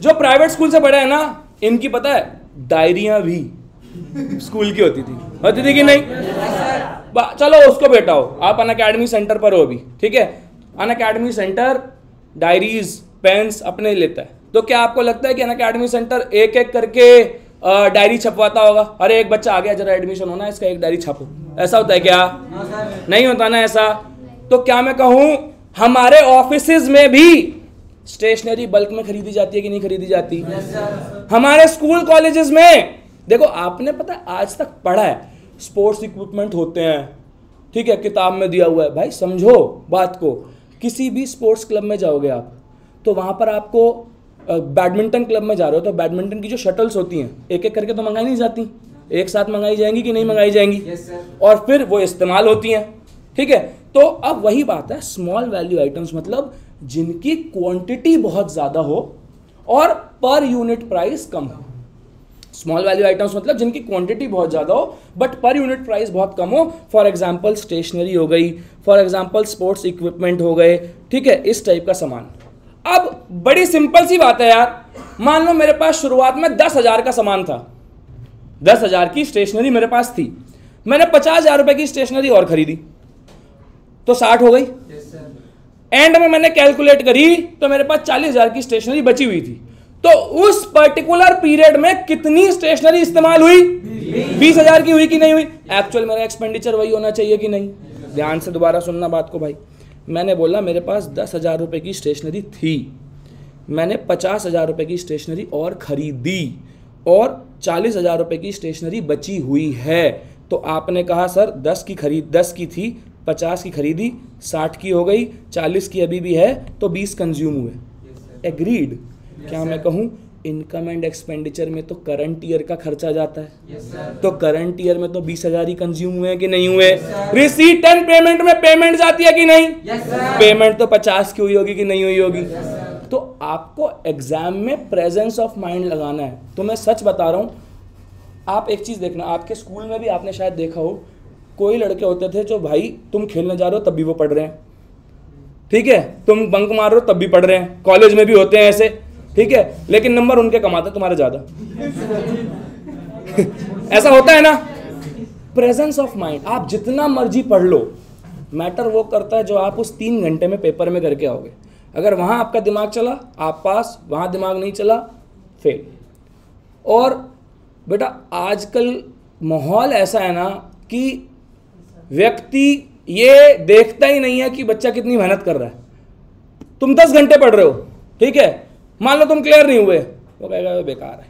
जो प्राइवेट स्कूल से पढ़े हैं ना, इनकी पता है डायरियां भी स्कूल की होती थी कि नहीं? चलो उसको बैठाओ, आप अन अकेडमी सेंटर पर हो अभी, ठीक है, अनअकैडमी सेंटर डायरीज पेन्स अपने लेता है, तो क्या आपको लगता है कि अनअकैडमी सेंटर एक एक करके डायरी छपवाता होगा? अरे एक बच्चा आ गया, जरा एडमिशन होना है इसका, एक डायरी छापो, ऐसा होता है क्या? नहीं होता ना ऐसा। तो क्या मैं कहूं हमारे ऑफिसेज में भी स्टेशनरी बल्क में खरीदी जाती है कि नहीं खरीदी जाती? हमारे स्कूल कॉलेजेस में देखो, आपने पता है आज तक पढ़ा है स्पोर्ट्स इक्विपमेंट होते हैं, ठीक है, किताब में दिया हुआ है। भाई समझो बात को, किसी भी स्पोर्ट्स क्लब में जाओगे आप तो वहां पर आपको बैडमिंटन क्लब में जा रहे हो तो बैडमिंटन की जो शटल्स होती हैं एक एक करके तो मंगाई नहीं जाती, एक साथ मंगाई जाएंगी कि नहीं मंगाई जाएंगी? और फिर वो इस्तेमाल होती हैं, ठीक है। तो अब वही बात है, स्मॉल वैल्यू आइटम्स मतलब जिनकी क्वांटिटी बहुत ज्यादा हो और पर यूनिट प्राइस कम हो। स्मॉल वैल्यू आइटम्स मतलब जिनकी क्वांटिटी बहुत ज्यादा हो बट पर यूनिट प्राइस बहुत कम हो। फॉर एग्जांपल स्टेशनरी हो गई, फॉर एग्जांपल स्पोर्ट्स इक्विपमेंट हो गए, ठीक है, इस टाइप का सामान। अब बड़ी सिंपल सी बात है यार, मान लो मेरे पास शुरुआत में 10,000 का सामान था, 10,000 की स्टेशनरी मेरे पास थी, मैंने 50,000 रुपए की स्टेशनरी और खरीदी तो 60 हो गई। एंड में मैंने कैलकुलेट करी तो मेरे पास 40,000 की स्टेशनरी बची हुई थी। तो उस पर्टिकुलर पीरियड में कितनी स्टेशनरी इस्तेमाल हुई? 20,000 की हुई कि नहीं हुई? एक्चुअल मेरा एक्सपेंडिचर वही होना चाहिए कि नहीं? ध्यान से दोबारा सुनना बात को भाई। मैंने बोला मेरे पास 10,000 रुपए की स्टेशनरी थी, मैंने 50,000 रुपए की स्टेशनरी और खरीदी और 40,000 रुपए की स्टेशनरी बची हुई है। तो आपने कहा सर 10 की थी, 50 की खरीदी, 60 की हो गई, 40 की अभी भी है, तो 20 कंज्यूम हुए। एग्रीड? क्या मैं कहूं इनकम एंड एक्सपेंडिचर में तो करंट ईयर का खर्चा जाता है, तो करंट ईयर में तो 20,000 ही कंज्यूम हुए कि नहीं हुए? रिसीट एंड पेमेंट में पेमेंट जाती है कि नहीं? पेमेंट तो 50 की हुई होगी कि नहीं हुई होगी? तो आपको एग्जाम में प्रेजेंस ऑफ माइंड लगाना है। तो मैं सच बता रहा हूं, आप एक चीज देखना, आपके स्कूल में भी आपने शायद देखा हो, कोई लड़के होते थे जो भाई तुम खेलने जा रहे हो तब भी वो पढ़ रहे हैं, ठीक है, तुम बंक मार रहे हो तब भी पढ़ रहे हैं, कॉलेज में भी होते हैं ऐसे, ठीक है, लेकिन नंबर उनके कमाते तुम्हारे ज्यादा। ऐसा होता है ना? प्रेजेंस ऑफ माइंड, आप जितना मर्जी पढ़ लो, मैटर वो करता है जो आप उस 3 घंटे में पेपर में करके आओगे। अगर वहां आपका दिमाग चला आप पास, वहां दिमाग नहीं चला फेल। और बेटा आजकल माहौल ऐसा है ना कि व्यक्ति ये देखता ही नहीं है कि बच्चा कितनी मेहनत कर रहा है। तुम 10 घंटे पढ़ रहे हो, ठीक है, मान लो तुम क्लियर नहीं हुए, वो कहेगा बेकार है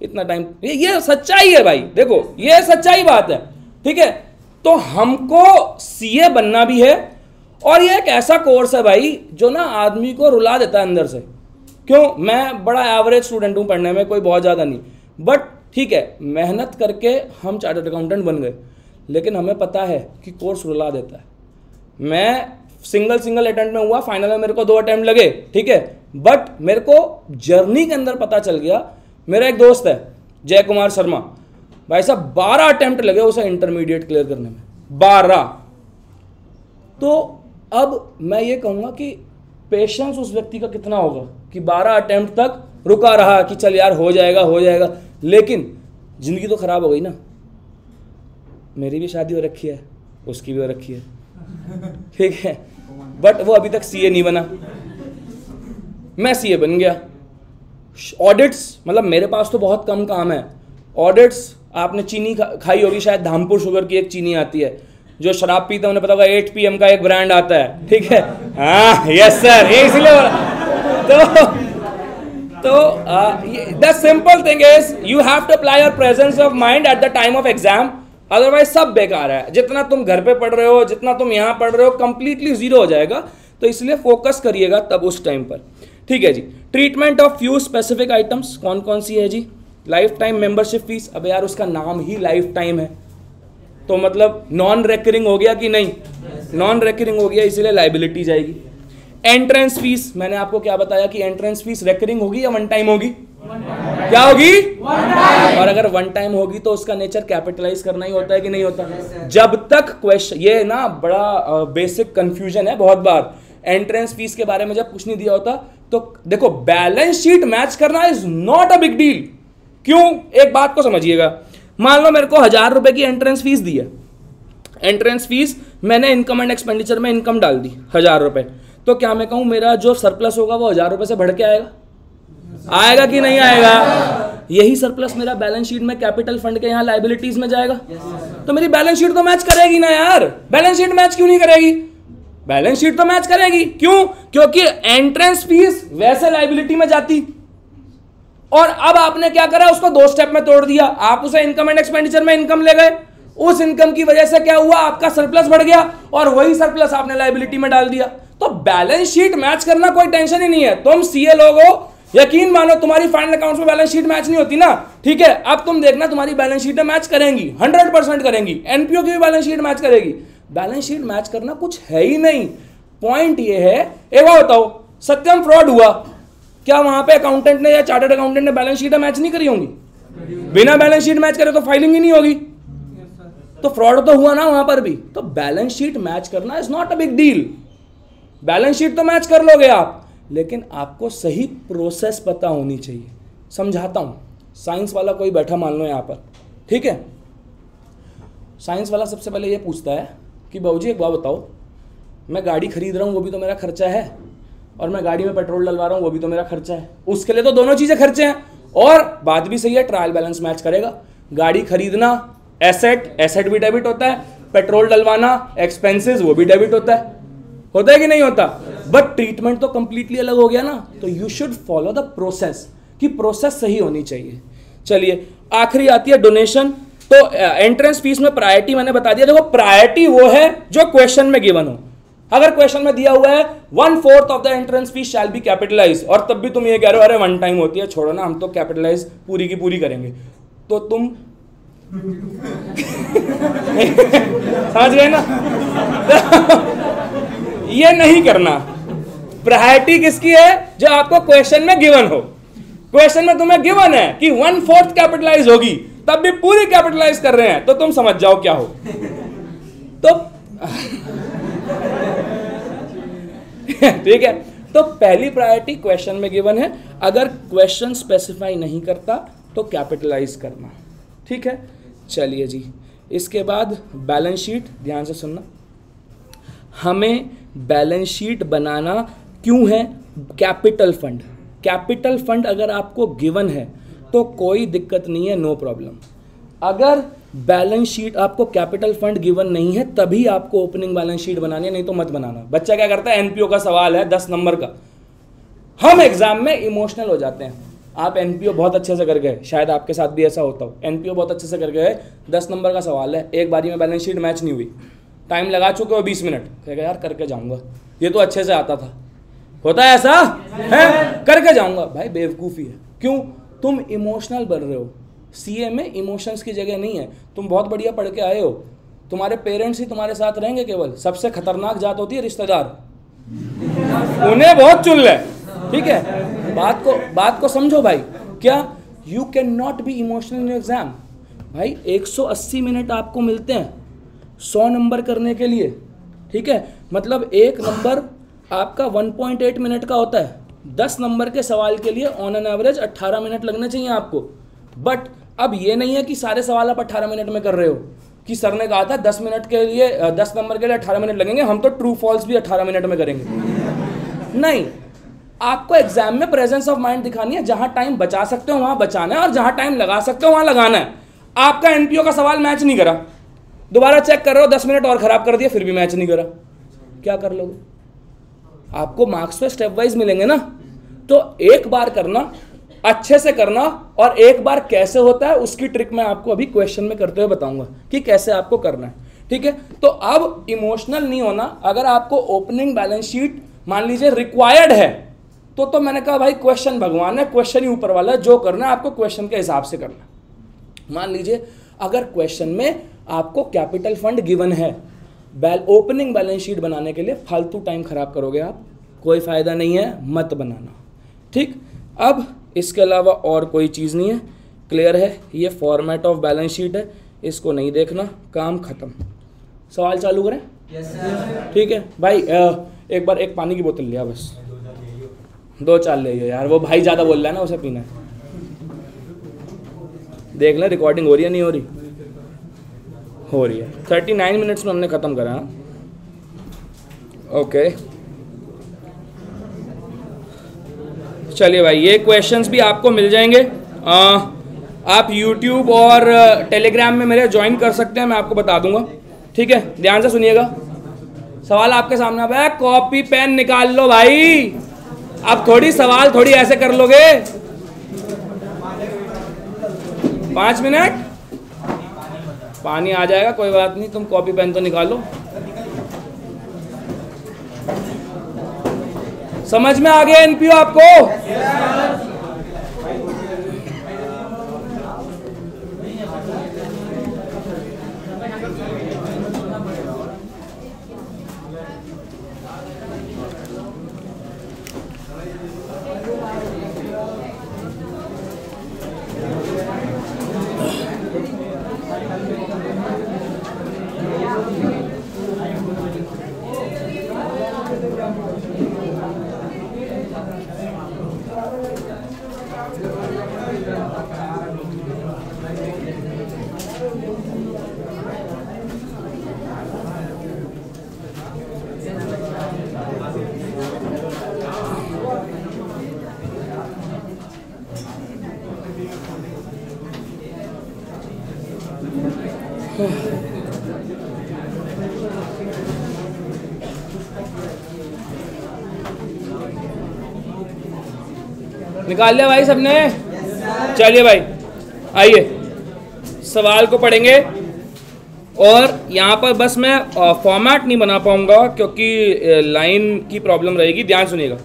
इतना टाइम। ये सच्चाई है भाई, देखो ये सच्चाई बात है, ठीक है। तो हमको सीए बनना भी है और ये एक ऐसा कोर्स है भाई जो ना आदमी को रुला देता है अंदर से। क्यों? मैं बड़ा एवरेज स्टूडेंट हूं पढ़ने में, कोई बहुत ज्यादा नहीं, बट ठीक है, मेहनत करके हम चार्टर्ड अकाउंटेंट बन गए, लेकिन हमें पता है कि कोर्स रुला देता है। मैं सिंगल अटेम्प्ट में हुआ, फाइनल में मेरे को 2 अटेम्प्ट लगे, ठीक है, बट मेरे को जर्नी के अंदर पता चल गया। मेरा एक दोस्त है जय कुमार शर्मा, भाई साहब 12 अटेम्प्ट लगे उसे इंटरमीडिएट क्लियर करने में, 12। तो अब मैं ये कहूंगा कि पेशेंस उस व्यक्ति का कितना होगा कि 12 अटेम्प्ट तक रुका रहा कि चल यार हो जाएगा, लेकिन जिंदगी तो खराब हो गई ना। मेरी भी शादी हो रखी है, उसकी भी हो रखी है, ठीक है, बट वो अभी तक सीए नहीं बना, मैं सीए बन गया। ऑडिट्स, मतलब मेरे पास तो बहुत कम काम है। ऑडिट्स, आपने चीनी खाई होगी शायद, धामपुर शुगर की एक चीनी आती है, जो शराब पीते हैं उन्हें पता होगा, 8 PM का एक ब्रांड आता है, ठीक है, हाँ यस सर, ये इसलिए तो the simple thing is you have to apply your presence of mind at the time of exam, otherwise सब बेकार है। जितना तुम घर पे पढ़ रहे हो, जितना तुम यहां पढ़ रहे हो, कंप्लीटली जीरो हो जाएगा। तो इसलिए फोकस करिएगा तब उस टाइम पर, ठीक है जी। Treatment of few specific items कौन कौन सी है जी? लाइफ टाइम मेंबरशिप फीस, अब यार उसका नाम ही लाइफ टाइम है, तो मतलब नॉन रेकरिंग हो गया कि नहीं? नॉन रेकरिंग हो गया, इसीलिए लाइबिलिटी जाएगी। एंट्रेंस फीस, मैंने आपको क्या बताया कि एंट्रेंस फीस रेकरिंग होगी या वन टाइम होगी? क्या होगी? और अगर वन टाइम होगी तो उसका नेचर कैपिटलाइज करना ही होता है कि नहीं होता? जब तक क्वेश्चन, ये ना बड़ा बेसिक कंफ्यूजन है बहुत बार, एंट्रेंस फीस के बारे में जब कुछ नहीं दिया होता तो देखो, बैलेंस शीट मैच करना is not a big deal. क्यों? एक बात को समझिएगा, मान लो मेरे को 1,000 रुपए की एंट्रेंस फीस दी है, एंट्रेंस फीस मैंने इनकम एंड एक्सपेंडिचर में इनकम डाल दी 1,000 रुपए, तो क्या मैं कहूं मेरा जो सरप्लस होगा वो 1000 रुपए से बढ़ के आएगा? आएगा कि नहीं आएगा? यही सरप्लस मेरा बैलेंस शीट में कैपिटल फंड के यहाँ लायबिलिटीज में जाएगा। तो मेरी बैलेंस शीट तो मैच करेगी ना यार। बैलेंस शीट मैच क्यों नहीं करेगी? बैलेंस शीट तो मैच करेगी। क्यों? क्योंकि एंट्रेंस फीस वैसे लायबिलिटी में जाती, और अब आपने क्या करा, उसको 2 स्टेप में तोड़ दिया। आप उसे इनकम एंड एक्सपेंडिचर में इनकम ले गए, उस इनकम की वजह से क्या हुआ, आपका सरप्लस बढ़ गया, और वही सरप्लस आपने लायबिलिटी में डाल दिया। तो बैलेंस शीट मैच करना कोई टेंशन ही नहीं है। तुम सीए लोग हो, यकीन मानो तुम्हारी फाइनल अकाउंट्स में बैलेंस शीट मैच नहीं होती ना, ठीक है, अब तुम देखना तुम्हारी बैलेंस शीट मैच करेंगी, 100% करेंगी। एनपीओ की भी बैलेंस शीट मैच करेगी। बैलेंस शीट मैच करना कुछ है ही नहीं। पॉइंट ये है, एक बार बताओ, सत्यम फ्रॉड हुआ, क्या वहां पे अकाउंटेंट ने या चार्टर्ड अकाउंटेंट ने बैलेंस शीट मैच नहीं करी होंगी? बिना बैलेंस शीट मैच करे तो फाइलिंग ही नहीं होगी। तो फ्रॉड तो हुआ ना वहां पर भी। तो बैलेंस शीट मैच करना is not a big deal. Balance sheet तो मैच कर लोगे आप, लेकिन आपको सही प्रोसेस पता होनी चाहिए। समझाता हूं, साइंस वाला कोई बैठा मान लो यहां पर, ठीक है। साइंस वाला सबसे पहले ये पूछता है कि बाबूजी एक बात बताओ, मैं गाड़ी खरीद रहा हूं वो भी तो मेरा खर्चा है, और मैं गाड़ी में पेट्रोल डलवा रहा हूं वो भी तो मेरा खर्चा है। उसके लिए तो दोनों चीजें खर्चे हैं। और बात भी सही है, ट्रायल बैलेंस मैच करेगा। गाड़ी खरीदना एसेट भी डेबिट होता है, पेट्रोल डलवाना एक्सपेंसेस वो भी डेबिट होता है कि नहीं होता? बट ट्रीटमेंट तो कंप्लीटली अलग हो गया ना। तो you should follow the process, कि प्रोसेस सही होनी चाहिए। चलिए आखिरी आती है डोनेशन। तो एंट्रेंस फीस में प्रायोरिटी मैंने बता दिया। देखो प्रायोरिटी वो है जो क्वेश्चन में गिवन हो। अगर क्वेश्चन में दिया हुआ है 1/4 of the entrance fee shall be capitalise, और तब भी तुम ये कह रहे हो अरे 1 टाइम होती है, छोड़ो ना, हम तो कैपिटलाइज पूरी की पूरी करेंगे, तो तुम समझ गए ना? ये नहीं करना। प्रायोरिटी किसकी है? जो आपको क्वेश्चन में गिवन हो। क्वेश्चन में तुम्हें गिवन है कि 1/4 कैपिटलाइज होगी, तब भी पूरी कैपिटलाइज कर रहे हैं, तो तुम समझ जाओ क्या हो। तो ठीक है, तो पहली प्रायोरिटी क्वेश्चन में गिवन है। अगर क्वेश्चन स्पेसिफाई नहीं करता तो कैपिटलाइज करना, ठीक है। चलिए जी, इसके बाद बैलेंस शीट, ध्यान से सुनना। हमें बैलेंस शीट बनाना क्यों है? Capital fund. कैपिटल फंड अगर आपको गिवन है तो कोई दिक्कत नहीं है, नो प्रॉब्लम। अगर बैलेंस शीट आपको कैपिटल फंड गिवन नहीं है तभी आपको ओपनिंग बैलेंस शीट बनानी है, नहीं तो मत बनाना। बच्चा क्या करता है, एनपीओ का सवाल है 10 नंबर का, हम एग्जाम में इमोशनल हो जाते हैं। आप एनपीओ बहुत अच्छे से कर गए, शायद आपके साथ भी ऐसा होता हो, एनपीओ बहुत अच्छे से कर गए, 10 नंबर का सवाल है, एक बारी में बैलेंस शीट मैच नहीं हुई, टाइम लगा चुके हो 20 मिनट, कहेगा यार करके जाऊंगा, ये तो अच्छे से आता था। होता है ऐसा है, करके जाऊंगा। भाई बेवकूफ़ी है। क्यों? तुम इमोशनल बन रहे हो। सीए में इमोशंस की जगह नहीं है। तुम बहुत बढ़िया पढ़ के आए हो, तुम्हारे पेरेंट्स ही तुम्हारे साथ रहेंगे केवल। सबसे खतरनाक जात होती है रिश्तेदार, उन्हें बहुत चुन ले, ठीक है। बात को समझो भाई। क्या? You can not be emotional in exam. भाई 180 मिनट आपको मिलते हैं 100 नंबर करने के लिए, ठीक है। मतलब एक नंबर आपका 1.8 मिनट का होता है। 10 नंबर के सवाल के लिए ऑन एन एवरेज 18 मिनट लगने चाहिए आपको। बट अब ये नहीं है कि सारे सवाल आप 18 मिनट में कर रहे हो, कि सर ने कहा था 10 मिनट के लिए 10 नंबर के लिए 18 मिनट लगेंगे, हम तो ट्रू फॉल्स भी 18 मिनट में करेंगे। नहीं, आपको एग्जाम में प्रेजेंस ऑफ माइंड दिखानी है। जहां टाइम बचा सकते हो वहां बचाना है, और जहां टाइम लगा सकते हो वहां लगाना है। आपका एनपीओ का सवाल मैच नहीं करा, दोबारा चेक कर रहे हो, 10 मिनट और खराब कर दिया, फिर भी मैच नहीं करा, क्या कर लोगे? आपको मार्क्स तो स्टेप वाइज मिलेंगे ना। तो एक बार करना, अच्छे से करना, और एक बार कैसे होता है उसकी ट्रिक मैं आपको अभी क्वेश्चन में करते हुए बताऊंगा कि कैसे आपको करना है, ठीक है। तो अब इमोशनल नहीं होना। अगर आपको ओपनिंग बैलेंस शीट मान लीजिए रिक्वायर्ड है, तो मैंने कहा भाई क्वेश्चन भगवान है, क्वेश्चन ही ऊपर वाला है, जो करना है आपको क्वेश्चन के हिसाब से करना है। मान लीजिए अगर क्वेश्चन में आपको कैपिटल फंड गिवन है, ओपनिंग बैलेंस शीट बनाने के लिए फालतू टाइम खराब करोगे आप, कोई फायदा नहीं है, मत बनाना, ठीक। अब इसके अलावा और कोई चीज़ नहीं है, क्लियर है। ये फॉर्मेट ऑफ बैलेंस शीट है, इसको नहीं देखना, काम खत्म। सवाल चालू करें? ठीक है भाई, एक बार एक पानी की बोतल लिया, बस 2-4 ले यार, वो भाई ज़्यादा बोल रहा है ना, उसे पीना है। देख लें रिकॉर्डिंग हो रही है नहीं हो रही? हो रही है। 39 मिनट्स में हमने ख़त्म करा। ओके चलिए भाई, ये क्वेश्चंस भी आपको मिल जाएंगे। आप YouTube और टेलीग्राम में मेरे ज्वाइन कर सकते हैं, मैं आपको बता दूंगा। ठीक है, ध्यान से सुनिएगा। सवाल आपके सामने अब है, कॉपी पेन निकाल लो भाई। अब थोड़ी सवाल थोड़ी ऐसे कर लोगे। 5 मिनट पानी आ जाएगा, कोई बात नहीं, तुम कॉपी पेन तो निकालो। समझ में आ गया एनपीओ आपको? निकाल लिया भाई सबने? चलिए भाई, आइए सवाल को पढ़ेंगे। और यहाँ पर बस मैं फॉर्मेट नहीं बना पाऊंगा क्योंकि लाइन की प्रॉब्लम रहेगी। ध्यान सुनिएगा।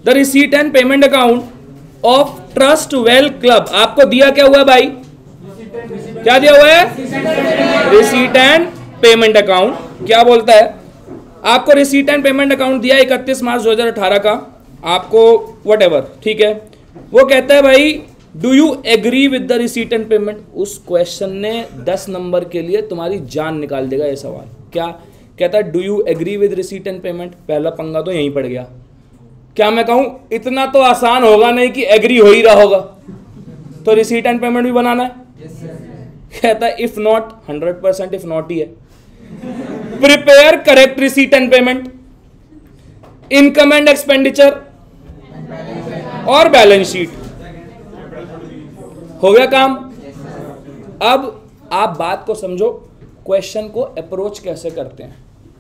The receipt and payment account of trust well club. आपको दिया क्या हुआ है भाई? क्या दिया हुआ है? Receipt and payment account. क्या बोलता है? आपको रिसीट एंड पेमेंट अकाउंट दिया 31 मार्च 2018 का, आपको व्हाटएवर, ठीक है। वो कहता है भाई, do you agree with the receipt and payment. उस क्वेश्चन ने 10 नंबर के लिए तुम्हारी जान निकाल देगा ये सवाल। क्या कहता है? Do you agree with receipt and payment. पहला पंगा तो यहीं पड़ गया। क्या मैं कहूं इतना तो आसान होगा नहीं कि एग्री हो ही रहा होगा, तो रिसीट एंड पेमेंट भी बनाना है। कहता है इफ नॉट, 100% इफ नॉट ही है। Prepare correct receipt and payment, income and expenditure और बैलेंस शीट। हो गया काम। अब आप बात को समझो, क्वेश्चन को अप्रोच कैसे करते हैं।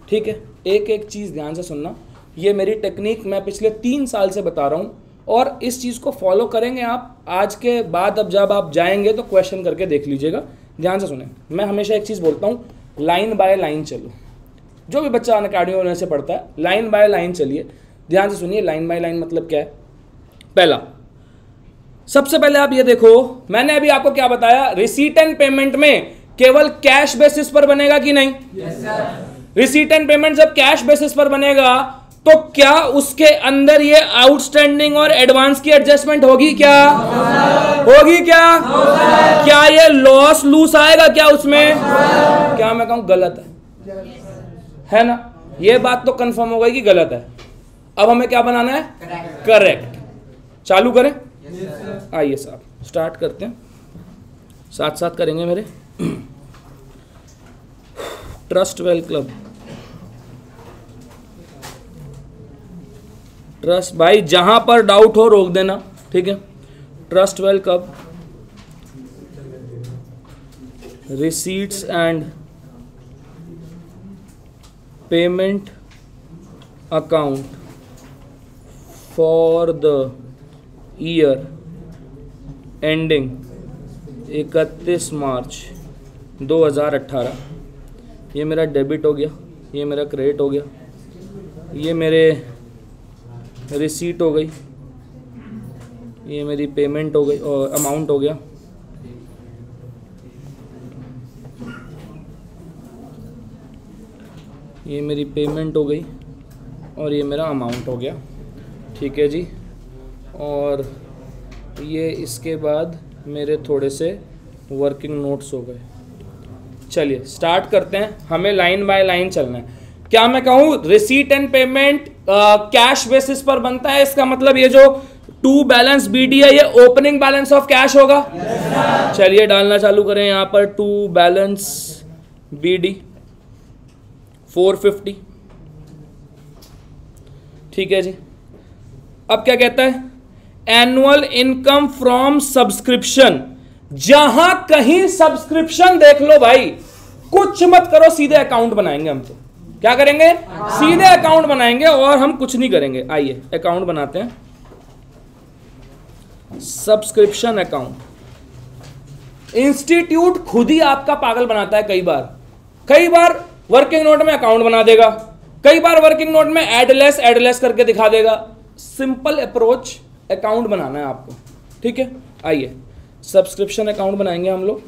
ठीक है, एक एक चीज ध्यान से सुनना। ये मेरी टेक्निक मैं पिछले 3 साल से बता रहा हूं और इस चीज को फॉलो करेंगे आप। आज के बाद अब जब आप जाएंगे तो क्वेश्चन करके देख लीजिएगा। ध्यान से सुने, मैं हमेशा एक चीज बोलता हूं, लाइन बाय लाइन चलो। जो भी बच्चा अनअकैडमी से पढ़ता है, लाइन बाय लाइन चलिए। ध्यान से सुनिए, लाइन बाय लाइन मतलब क्या है। पहला, सबसे पहले आप ये देखो, मैंने अभी आपको क्या बताया, रिसीट एंड पेमेंट में केवल कैश बेसिस पर बनेगा कि नहीं? रिसीट एंड पेमेंट जब कैश बेसिस पर बनेगा तो क्या उसके अंदर ये आउटस्टैंडिंग और एडवांस की एडजस्टमेंट होगी क्या? होगी क्या? क्या ये लॉस लूस आएगा क्या उसमें? क्या मैं कहूं गलत है ना? ये बात तो कंफर्म हो गई कि गलत है। अब हमें क्या बनाना है? करेक्ट। चालू करें? आइए साहब स्टार्ट करते हैं, साथ साथ करेंगे मेरे। ट्रस्ट वेल क्लब, ट्रस्ट भाई, जहां पर डाउट हो रोक देना, ठीक है। Trust well club, receipts and payment account for the year ending 31 मार्च 2018। ये मेरा डेबिट हो गया, ये मेरा क्रेडिट हो गया, ये मेरे रिसीट हो गई, ये मेरी पेमेंट हो गई और अमाउंट हो गया। ये मेरी पेमेंट हो गई और ये मेरा अमाउंट हो गया, ठीक है जी। और ये इसके बाद मेरे थोड़े से वर्किंग नोट्स हो गए। चलिए स्टार्ट करते हैं, हमें लाइन बाय लाइन चलना है। क्या मैं कहूँ receipt and payment cash basis पर बनता है, इसका मतलब ये जो टू बैलेंस बीडी है ये ओपनिंग बैलेंस ऑफ कैश होगा। चलिए डालना चालू करें यहाँ पर, टू बैलेंस बीडी 450, ठीक है जी। अब क्या कहता है, एनुअल इनकम फ्रॉम सब्सक्रिप्शन। जहां कहीं सब्सक्रिप्शन देख लो भाई, कुछ मत करो, सीधे अकाउंट बनाएंगे हम। तो क्या करेंगे? सीधे अकाउंट बनाएंगे और हम कुछ नहीं करेंगे। आइए अकाउंट बनाते हैं, सब्सक्रिप्शन अकाउंट। इंस्टीट्यूट खुद ही आपका पागल बनाता है। कई बार वर्किंग नोट में अकाउंट बना देगा, कई बार वर्किंग नोट में एडलेस करके दिखा देगा। सिंपल अप्रोच, अकाउंट बनाना है आपको, ठीक है। आइए सब्सक्रिप्शन अकाउंट बनाएंगे हम लोग।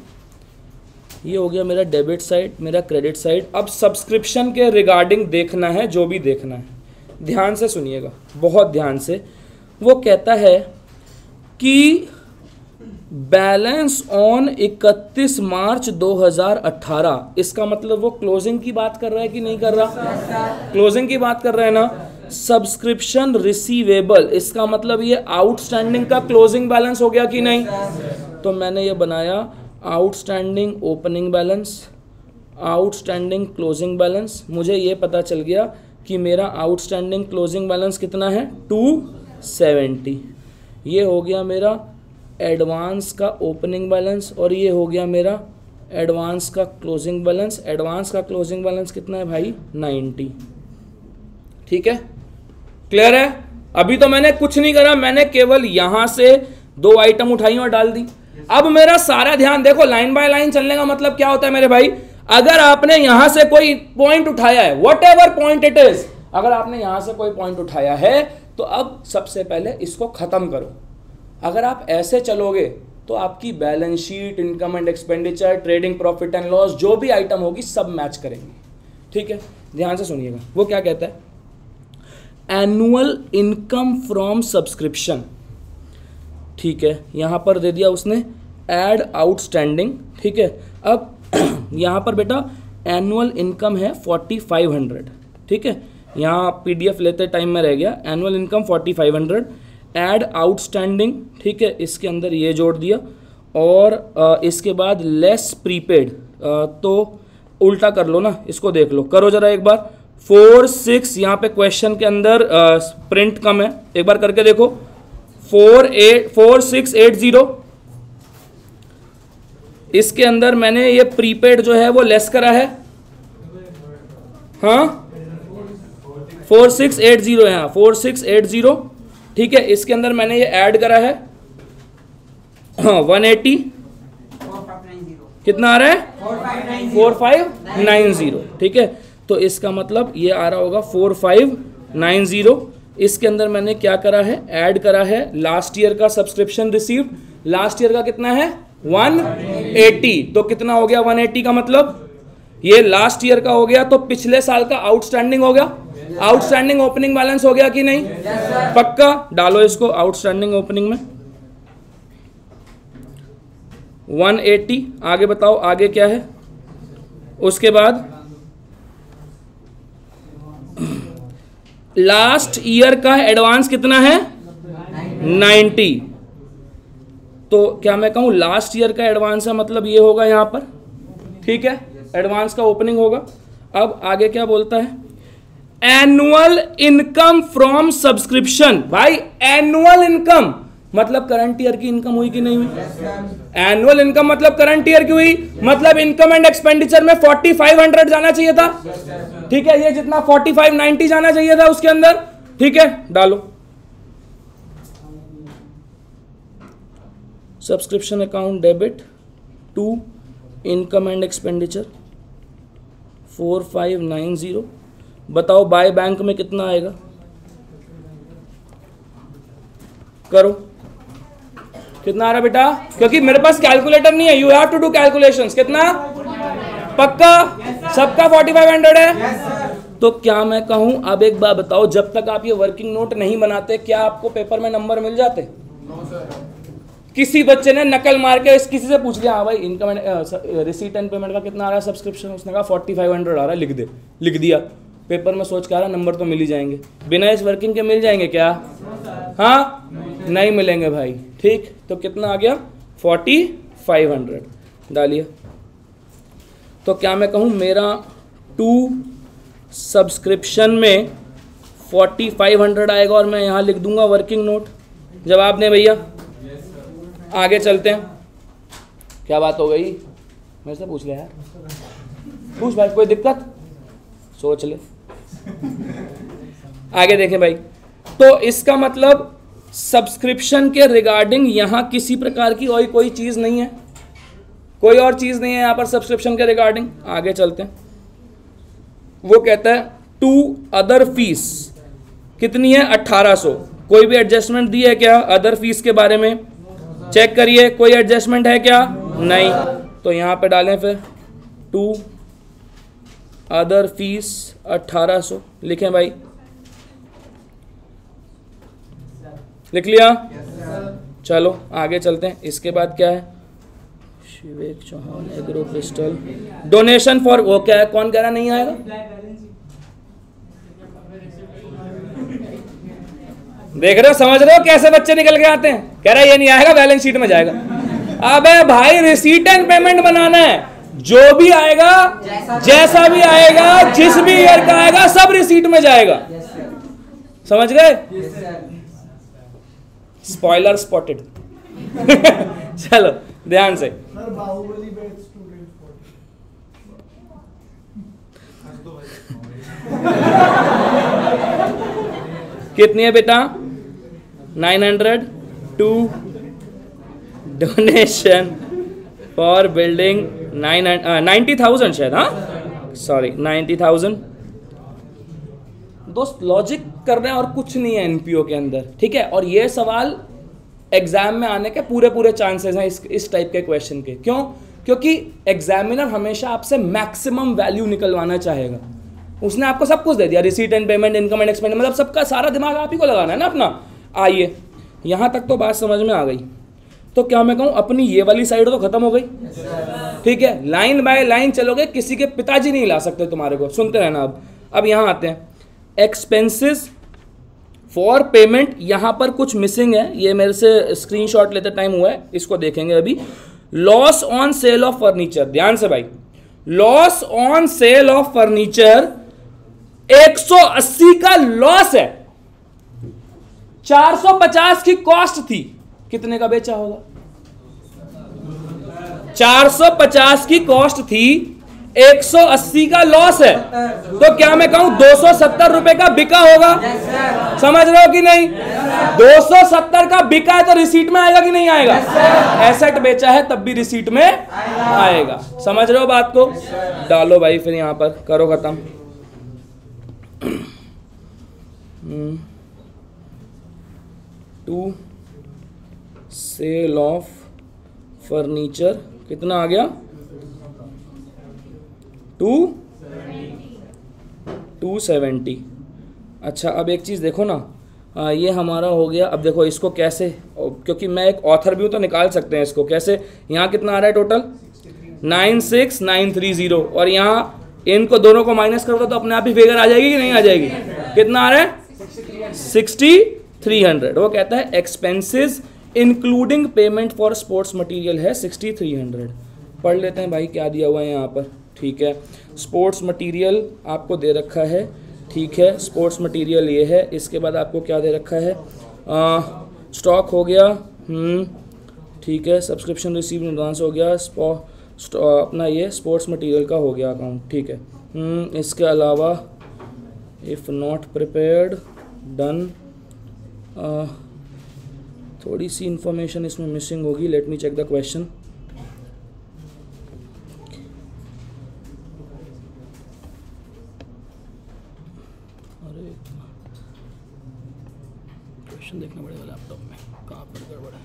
ये हो गया मेरा डेबिट साइड, मेरा क्रेडिट साइड। अब सब्सक्रिप्शन के रिगार्डिंग देखना है, जो भी देखना है ध्यान से सुनिएगा, बहुत ध्यान से। वो कहता है कि बैलेंस ऑन 31 मार्च 2018, इसका मतलब वो क्लोजिंग की बात कर रहा है कि नहीं कर रहा? क्लोजिंग की बात कर रहा है ना। सब्सक्रिप्शन रिसीवेबल, इसका मतलब ये आउटस्टैंडिंग का क्लोजिंग बैलेंस हो गया कि नहीं? तो मैंने ये बनाया outstanding opening balance, outstanding closing balance. मुझे ये पता चल गया कि मेरा आउटस्टैंडिंग क्लोजिंग बैलेंस कितना है, 270। ये हो गया मेरा एडवांस का ओपनिंग बैलेंस और ये हो गया मेरा एडवांस का क्लोजिंग बैलेंस। एडवांस का क्लोजिंग बैलेंस कितना है भाई, 90। ठीक है, क्लियर है? अभी तो मैंने कुछ नहीं करा, मैंने केवल यहां से 2 आइटम उठाई और डाल दी। अब मेरा सारा ध्यान देखो, लाइन बाय लाइन चलने का मतलब क्या होता है मेरे भाई? अगर आपने यहां से कोई पॉइंट उठाया है, what ever point it is, अगर आपने यहां से कोई पॉइंट उठाया है तो अब सबसे पहले इसको खत्म करो। अगर आप ऐसे चलोगे तो आपकी balance sheet, income and expenditure, trading profit and loss, जो भी आइटम होगी सब मैच करेंगे। ठीक है, ध्यान से सुनिएगा। वो क्या कहता है, एनुअल इनकम फ्रॉम सब्सक्रिप्शन। ठीक है, यहां पर दे दिया उसने एड आउटस्टैंडिंग। ठीक है, अब यहां पर बेटा एनुअल इनकम है 4500। ठीक है, यहाँ पीडीएफ लेते टाइम में रह गया, एनुअल इनकम 4500, एड आउटस्टैंडिंग। ठीक है, इसके अंदर ये जोड़ दिया और इसके बाद लेस प्रीपेड। तो उल्टा कर लो ना, इसको देख लो, करो जरा एक बार। 46 यहाँ पे क्वेश्चन के अंदर प्रिंट कम है, एक बार करके देखो। 4680, इसके अंदर मैंने ये प्रीपेड जो है वो लेस करा है। हाँ 4680 है, हाँ 4680। ठीक है, इसके अंदर मैंने ये ऐड करा है 180। कितना आ रहा है, 4590। ठीक है, तो इसका मतलब ये आ रहा होगा 4590। इसके अंदर मैंने क्या करा है, ऐड करा है लास्ट ईयर का सब्सक्रिप्शन रिसीव्ड। लास्ट ईयर का कितना है, 180। तो कितना हो गया 180 का मतलब, ये लास्ट ईयर का हो गया, तो पिछले साल का आउटस्टैंडिंग हो गया। आउटस्टैंडिंग ओपनिंग बैलेंस हो गया कि नहीं? पक्का डालो इसको आउटस्टैंडिंग ओपनिंग में 180। आगे बताओ आगे क्या है। उसके बाद लास्ट ईयर का एडवांस कितना है, 90। तो क्या मैं कहूं लास्ट ईयर का एडवांस है, मतलब ये होगा यहां पर। ठीक है, एडवांस का ओपनिंग होगा। अब आगे क्या बोलता है, एनुअल इनकम फ्रॉम सब्सक्रिप्शन। भाई एनुअल इनकम मतलब करंट ईयर की इनकम हुई कि नहीं हुई? एनुअल इनकम मतलब करंट ईयर की हुई, मतलब इनकम एंड एक्सपेंडिचर में 4500 जाना चाहिए था। ठीक है, ये जितना 4590 जाना चाहिए था उसके अंदर। ठीक है, डालो subscription account debit to income and expenditure 4590। बताओ बाय बैंक में कितना आएगा, करो कितना आ रहा है बेटा, क्योंकि मेरे पास कैलकुलेटर नहीं है, you have to do calculations. कितना पक्का, सबका 4500 है। तो क्या मैं कहूं, अब एक बात बताओ, जब तक आप ये वर्किंग नोट नहीं बनाते क्या आपको पेपर में नंबर मिल जाते? किसी बच्चे ने नकल मार के किसी से पूछ लिया, हाँ भाई इनकम रिसीट एंड पेमेंट का कितना आ रहा है सब्सक्रिप्शन, उसने कहा 4500 आ रहा है, लिख दे, लिख दिया। पेपर में सोच के आ रहा नंबर तो मिल ही जाएंगे, बिना इस वर्किंग के मिल जाएंगे क्या? हाँ नहीं मिलेंगे भाई। ठीक, तो कितना आ गया 4500 डालिए। तो क्या मैं कहूँ मेरा टू सब्सक्रिप्शन में 4500 आएगा और मैं यहाँ लिख दूंगा वर्किंग नोट। जवाब दें भैया, आगे चलते हैं। क्या बात हो गई, मेरे से पूछ ले यार, पूछ भाई, कोई दिक्कत, सोच ले। आगे देखें भाई, तो इसका मतलब सब्सक्रिप्शन के रिगार्डिंग यहां किसी प्रकार की और कोई चीज नहीं है, कोई और चीज नहीं है यहां पर सब्सक्रिप्शन के रिगार्डिंग। आगे चलते हैं, वो कहता है टू अदर फीस कितनी है 1800। कोई भी एडजस्टमेंट दी है क्या अदर फीस के बारे में, चेक करिए कोई एडजस्टमेंट है क्या, नहीं। तो यहां पे डालें फिर टू अदर फीस 1800 लिखें भाई, लिख लिया। चलो आगे चलते हैं। इसके बाद क्या है, Shivek Chauhan agro crystal donation for, वो क्या है, कौन कह रहा नहीं आएगा, देख रहे हो, समझ रहे हो कैसे बच्चे निकल के आते हैं, कह रहा है ये नहीं आएगा, बैलेंस शीट में जाएगा। अबे भाई रिसीट एंड पेमेंट बनाना है, जो भी आएगा जैसा भी आएगा जिस भी ईयर का आएगा सब रिसीट में जाएगा, समझ गए, स्पॉइलर स्पॉटेड। चलो ध्यान से, कितनी है बेटा 900 टू डोनेशन फॉर बिल्डिंग 90,000 शायद, हाँ सॉरी 90,000। दोस्त लॉजिक कर रहे हैं और कुछ नहीं है एनपीओ के अंदर, ठीक है। और ये सवाल एग्जाम में आने के पूरे चांसेस हैं इस टाइप के क्वेश्चन के। क्यों? क्योंकि एग्जामिनर हमेशा आपसे मैक्सिमम वैल्यू निकलवाना चाहेगा। उसने आपको सब कुछ दे दिया, receipt and payment, income and expense, मतलब सबका सारा दिमाग आप ही को लगाना है ना अपना। आइए यहां तक तो बात समझ में आ गई, तो क्या मैं कहूं अपनी ये वाली साइड तो खत्म हो गई, ठीक है। लाइन बाय लाइन चलोगे, किसी के पिताजी नहीं ला सकते तुम्हारे को, सुनते रहना। अब यहां आते हैं एक्सपेंसेस फॉर पेमेंट, यहां पर कुछ मिसिंग है, ये मेरे से स्क्रीनशॉट लेते टाइम हुआ है, इसको देखेंगे अभी। Loss on sale of furniture, ध्यान से भाई, loss on sale of furniture 180 का लॉस है, 450 की कॉस्ट थी, कितने का बेचा होगा, 450 की कॉस्ट थी, 180 का लॉस है, तो क्या मैं कहूं 270 रुपए का बिका होगा, समझ रहे हो कि नहीं, 270 का बिका है तो रिसीट में आएगा कि नहीं आएगा, एसेट बेचा है तब भी रिसीट में आएगा, समझ रहे हो बात को। डालो भाई फिर यहां पर, करो खत्म। टू सेल ऑफ फर्नीचर कितना आ गया, 270। अच्छा अब एक चीज़ देखो ना, ये हमारा हो गया। अब देखो इसको कैसे, क्योंकि मैं एक ऑथर भी हूँ तो निकाल सकते हैं इसको कैसे। यहाँ कितना आ रहा है टोटल 96930, और यहाँ इनको दोनों को माइनस करोगे तो अपने आप ही फिगर आ जाएगी कि नहीं आ जाएगी, कितना आ रहा है 6300। वो कहता है expenses including payment for sports material है 6300। पढ़ लेते हैं भाई क्या दिया हुआ है यहाँ पर, ठीक है। स्पोर्ट्स मटेरियल आपको दे रखा है, ठीक है, स्पोर्ट्स मटेरियल ये है। इसके बाद आपको क्या दे रखा है, स्टॉक हो गया, ठीक है, सब्सक्रिप्शन रिसीव इन एडवांस हो गया, अपना ये स्पोर्ट्स मटेरियल का हो गया अकाउंट, ठीक है। इसके अलावा इफ़ नॉट प्रिपेयर्ड डन, थोड़ी सी इंफॉर्मेशन इसमें मिसिंग होगी, let me check the question. अरे क्वेश्चन देखना पड़ेगा लैपटॉप में, कहाँ पर गड़बड़ है।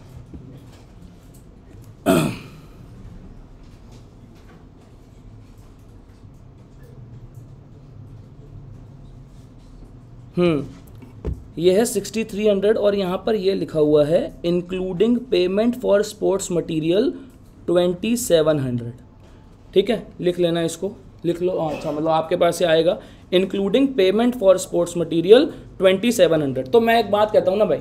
ये है 6300 और यहाँ पर ये लिखा हुआ है including payment for sports material 2700, ठीक है। लिख लेना इसको, लिख लो। अच्छा मतलब आपके पास से आएगा including payment for sports material 2700। तो मैं एक बात कहता हूँ ना भाई,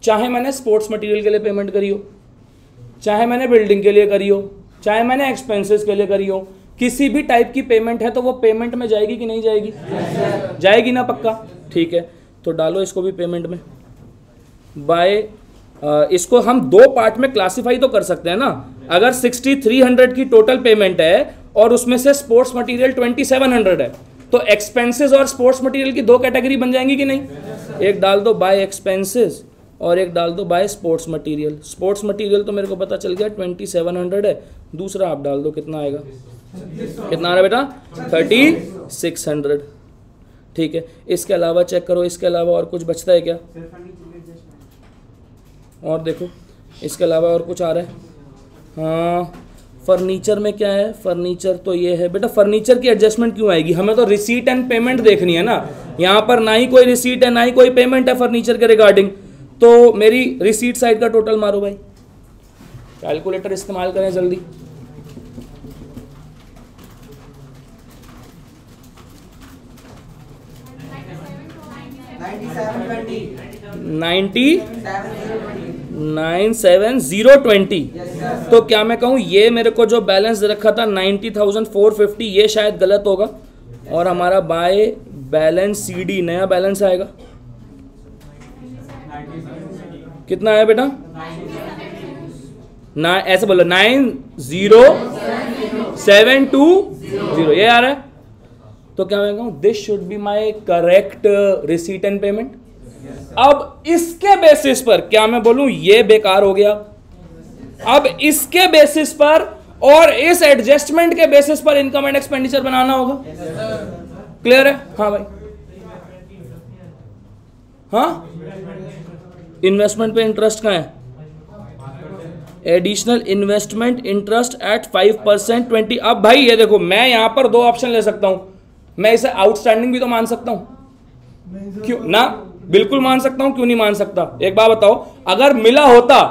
चाहे मैंने स्पोर्ट्स मटेरियल के लिए पेमेंट करी हो, चाहे मैंने बिल्डिंग के लिए करी हो, चाहे मैंने एक्सपेंसेस के लिए करी हो, किसी भी टाइप की पेमेंट है तो वो पेमेंट में जाएगी कि नहीं जाएगी, जाएगी ना पक्का, ठीक है। तो डालो इसको भी पेमेंट में, बाय इसको हम दो पार्ट में क्लासिफाई तो कर सकते हैं ना। अगर 6300 की टोटल पेमेंट है और उसमें से स्पोर्ट्स मटेरियल 2700 है तो एक्सपेंसेस और स्पोर्ट्स मटेरियल की दो कैटेगरी बन जाएंगी कि नहीं? एक डाल दो बाय एक्सपेंसेस और एक डाल दो by sports material. Sports material तो मेरे को पता चल गया 2700 है, दूसरा आप डाल दो कितना आएगा, कितना आ रहा है बेटा 3600। ठीक है, इसके अलावा चेक करो, इसके अलावा और कुछ बचता है क्या? और देखो इसके अलावा और कुछ आ रहा है? हाँ, फर्नीचर में क्या है? फर्नीचर तो ये है बेटा। फर्नीचर की एडजस्टमेंट क्यों आएगी? हमें तो रिसीट एंड पेमेंट देखनी है ना। यहाँ पर ना ही कोई रिसीट है ना ही कोई पेमेंट है फर्नीचर के रिगार्डिंग, तो मेरी रिसीट साइड का टोटल मारो भाई। कैलकुलेटर इस्तेमाल करें जल्दी। 97,020। तो क्या मैं कहूँ ये मेरे को जो बैलेंस दे रखा था 90,450 ये शायद गलत होगा और हमारा बाय बैलेंस CD नया बैलेंस आएगा। कितना आया बेटा? ना ऐसे बोलो 90720 ये आ रहा है। तो क्या मैं कहूं this should be my correct receipt and payment. अब इसके बेसिस पर क्या मैं बोलूं ये बेकार हो गया। अब इसके बेसिस पर और इस एडजस्टमेंट के बेसिस पर इनकम एंड एक्सपेंडिचर बनाना होगा। क्लियर है? हाँ भाई। हाँ, इन्वेस्टमेंट पे इंटरेस्ट कहां है? Additional investment interest eight 5% 20। अब भाई ये देखो मैं यहां पर दो ऑप्शन ले सकता हूं। मैं इसे आउटस्टैंडिंग भी तो मान सकता हूं, क्यों ना? बिल्कुल मान सकता हूं, क्यों नहीं मान सकता? एक बात बताओ, अगर मिला होता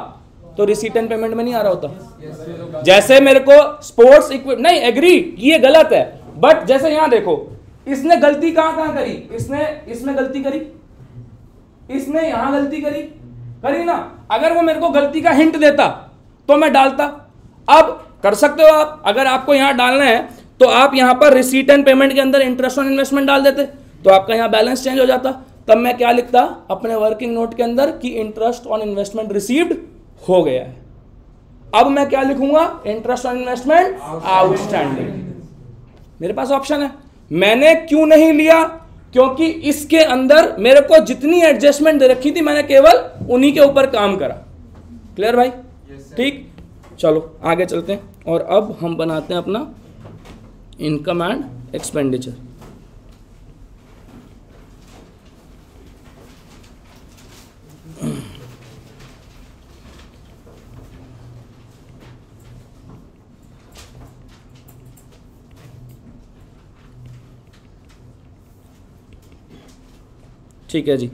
तो रिसीट एंड पेमेंट में नहीं आ रहा होता। जैसे मेरे को स्पोर्ट्स इक्विपमेंट नहीं एग्री ये गलत है, बट जैसे यहां देखो इसने गलती कहां करी? इसमें गलती करी, इसने यहां गलती करी ना। अगर वो मेरे को गलती का हिंट देता तो मैं डालता। अब कर सकते हो आप, अगर आपको यहां डालना है तो आप यहां पर रिसीट एंड पेमेंट के अंदर इंटरेस्ट ऑन इन्वेस्टमेंट डाल देते तो आपका यहां बैलेंस चेंज हो जाता। तब मैं क्या लिखता अपने वर्किंग नोट के अंदर कि इंटरेस्ट ऑन इन्वेस्टमेंट रिसीव्ड हो गया है। अब मैं क्या लिखूंगा? Interest on investment outstanding. मेरे पास ऑप्शन है। मैंने क्यों नहीं लिया? क्योंकि इसके अंदर मेरे को जितनी एडजस्टमेंट दे रखी थी मैंने केवल उन्हीं के ऊपर काम करा। क्लियर भाई? ठीक, चलो आगे चलते हैं और अब हम बनाते हैं अपना इनकम एंड एक्सपेंडिचर। ठीक है जी,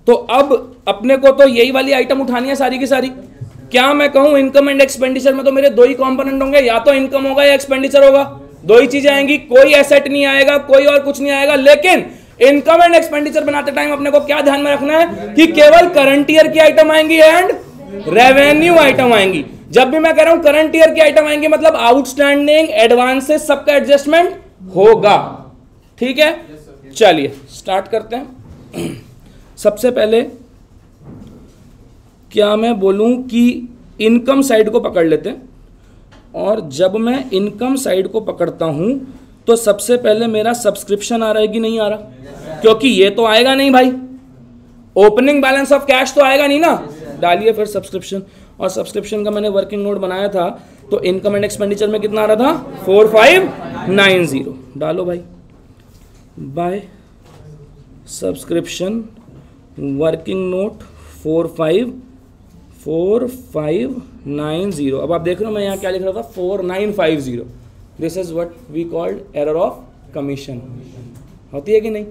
तो अब अपने को तो यही वाली आइटम उठानी है सारी की सारी। क्या मैं कहूं इनकम एंड एक्सपेंडिचर में तो मेरे दो ही कंपोनेंट होंगे, या तो इनकम होगा या एक्सपेंडिचर होगा। दो ही चीजें आएंगी, कोई एसेट नहीं आएगा, कोई और कुछ नहीं आएगा। लेकिन इनकम एंड एक्सपेंडिचर बनाते टाइम अपने को क्या ध्यान में रखना है कि केवल करंट ईयर की आइटम आएंगी एंड रेवेन्यू आइटम आएंगी। जब भी मैं कह रहा हूं करंट ईयर की आइटम आएंगी मतलब आउटस्टैंडिंग एडवांसेस सबका एडजस्टमेंट होगा। ठीक है, चलिए स्टार्ट करते हैं। सबसे पहले क्या मैं बोलूं कि इनकम साइड को पकड़ लेते हैं, और जब मैं इनकम साइड को पकड़ता हूं तो सबसे पहले मेरा सब्सक्रिप्शन आ रहा है कि नहीं आ रहा? क्योंकि ये तो आएगा नहीं भाई, ओपनिंग बैलेंस ऑफ कैश तो आएगा नहीं ना। डालिए फिर सब्सक्रिप्शन, और सब्सक्रिप्शन का मैंने वर्किंग नोट बनाया था तो इनकम एंड एक्सपेंडिचर में कितना आ रहा था? 4590। डालो भाई, बाय सब्सक्रिप्शन वर्किंग नोट 4590। अब आप देख रहे हो मैं यहाँ क्या लिख रहा था? 4950। This is what we called error of commission. होती है कि नहीं?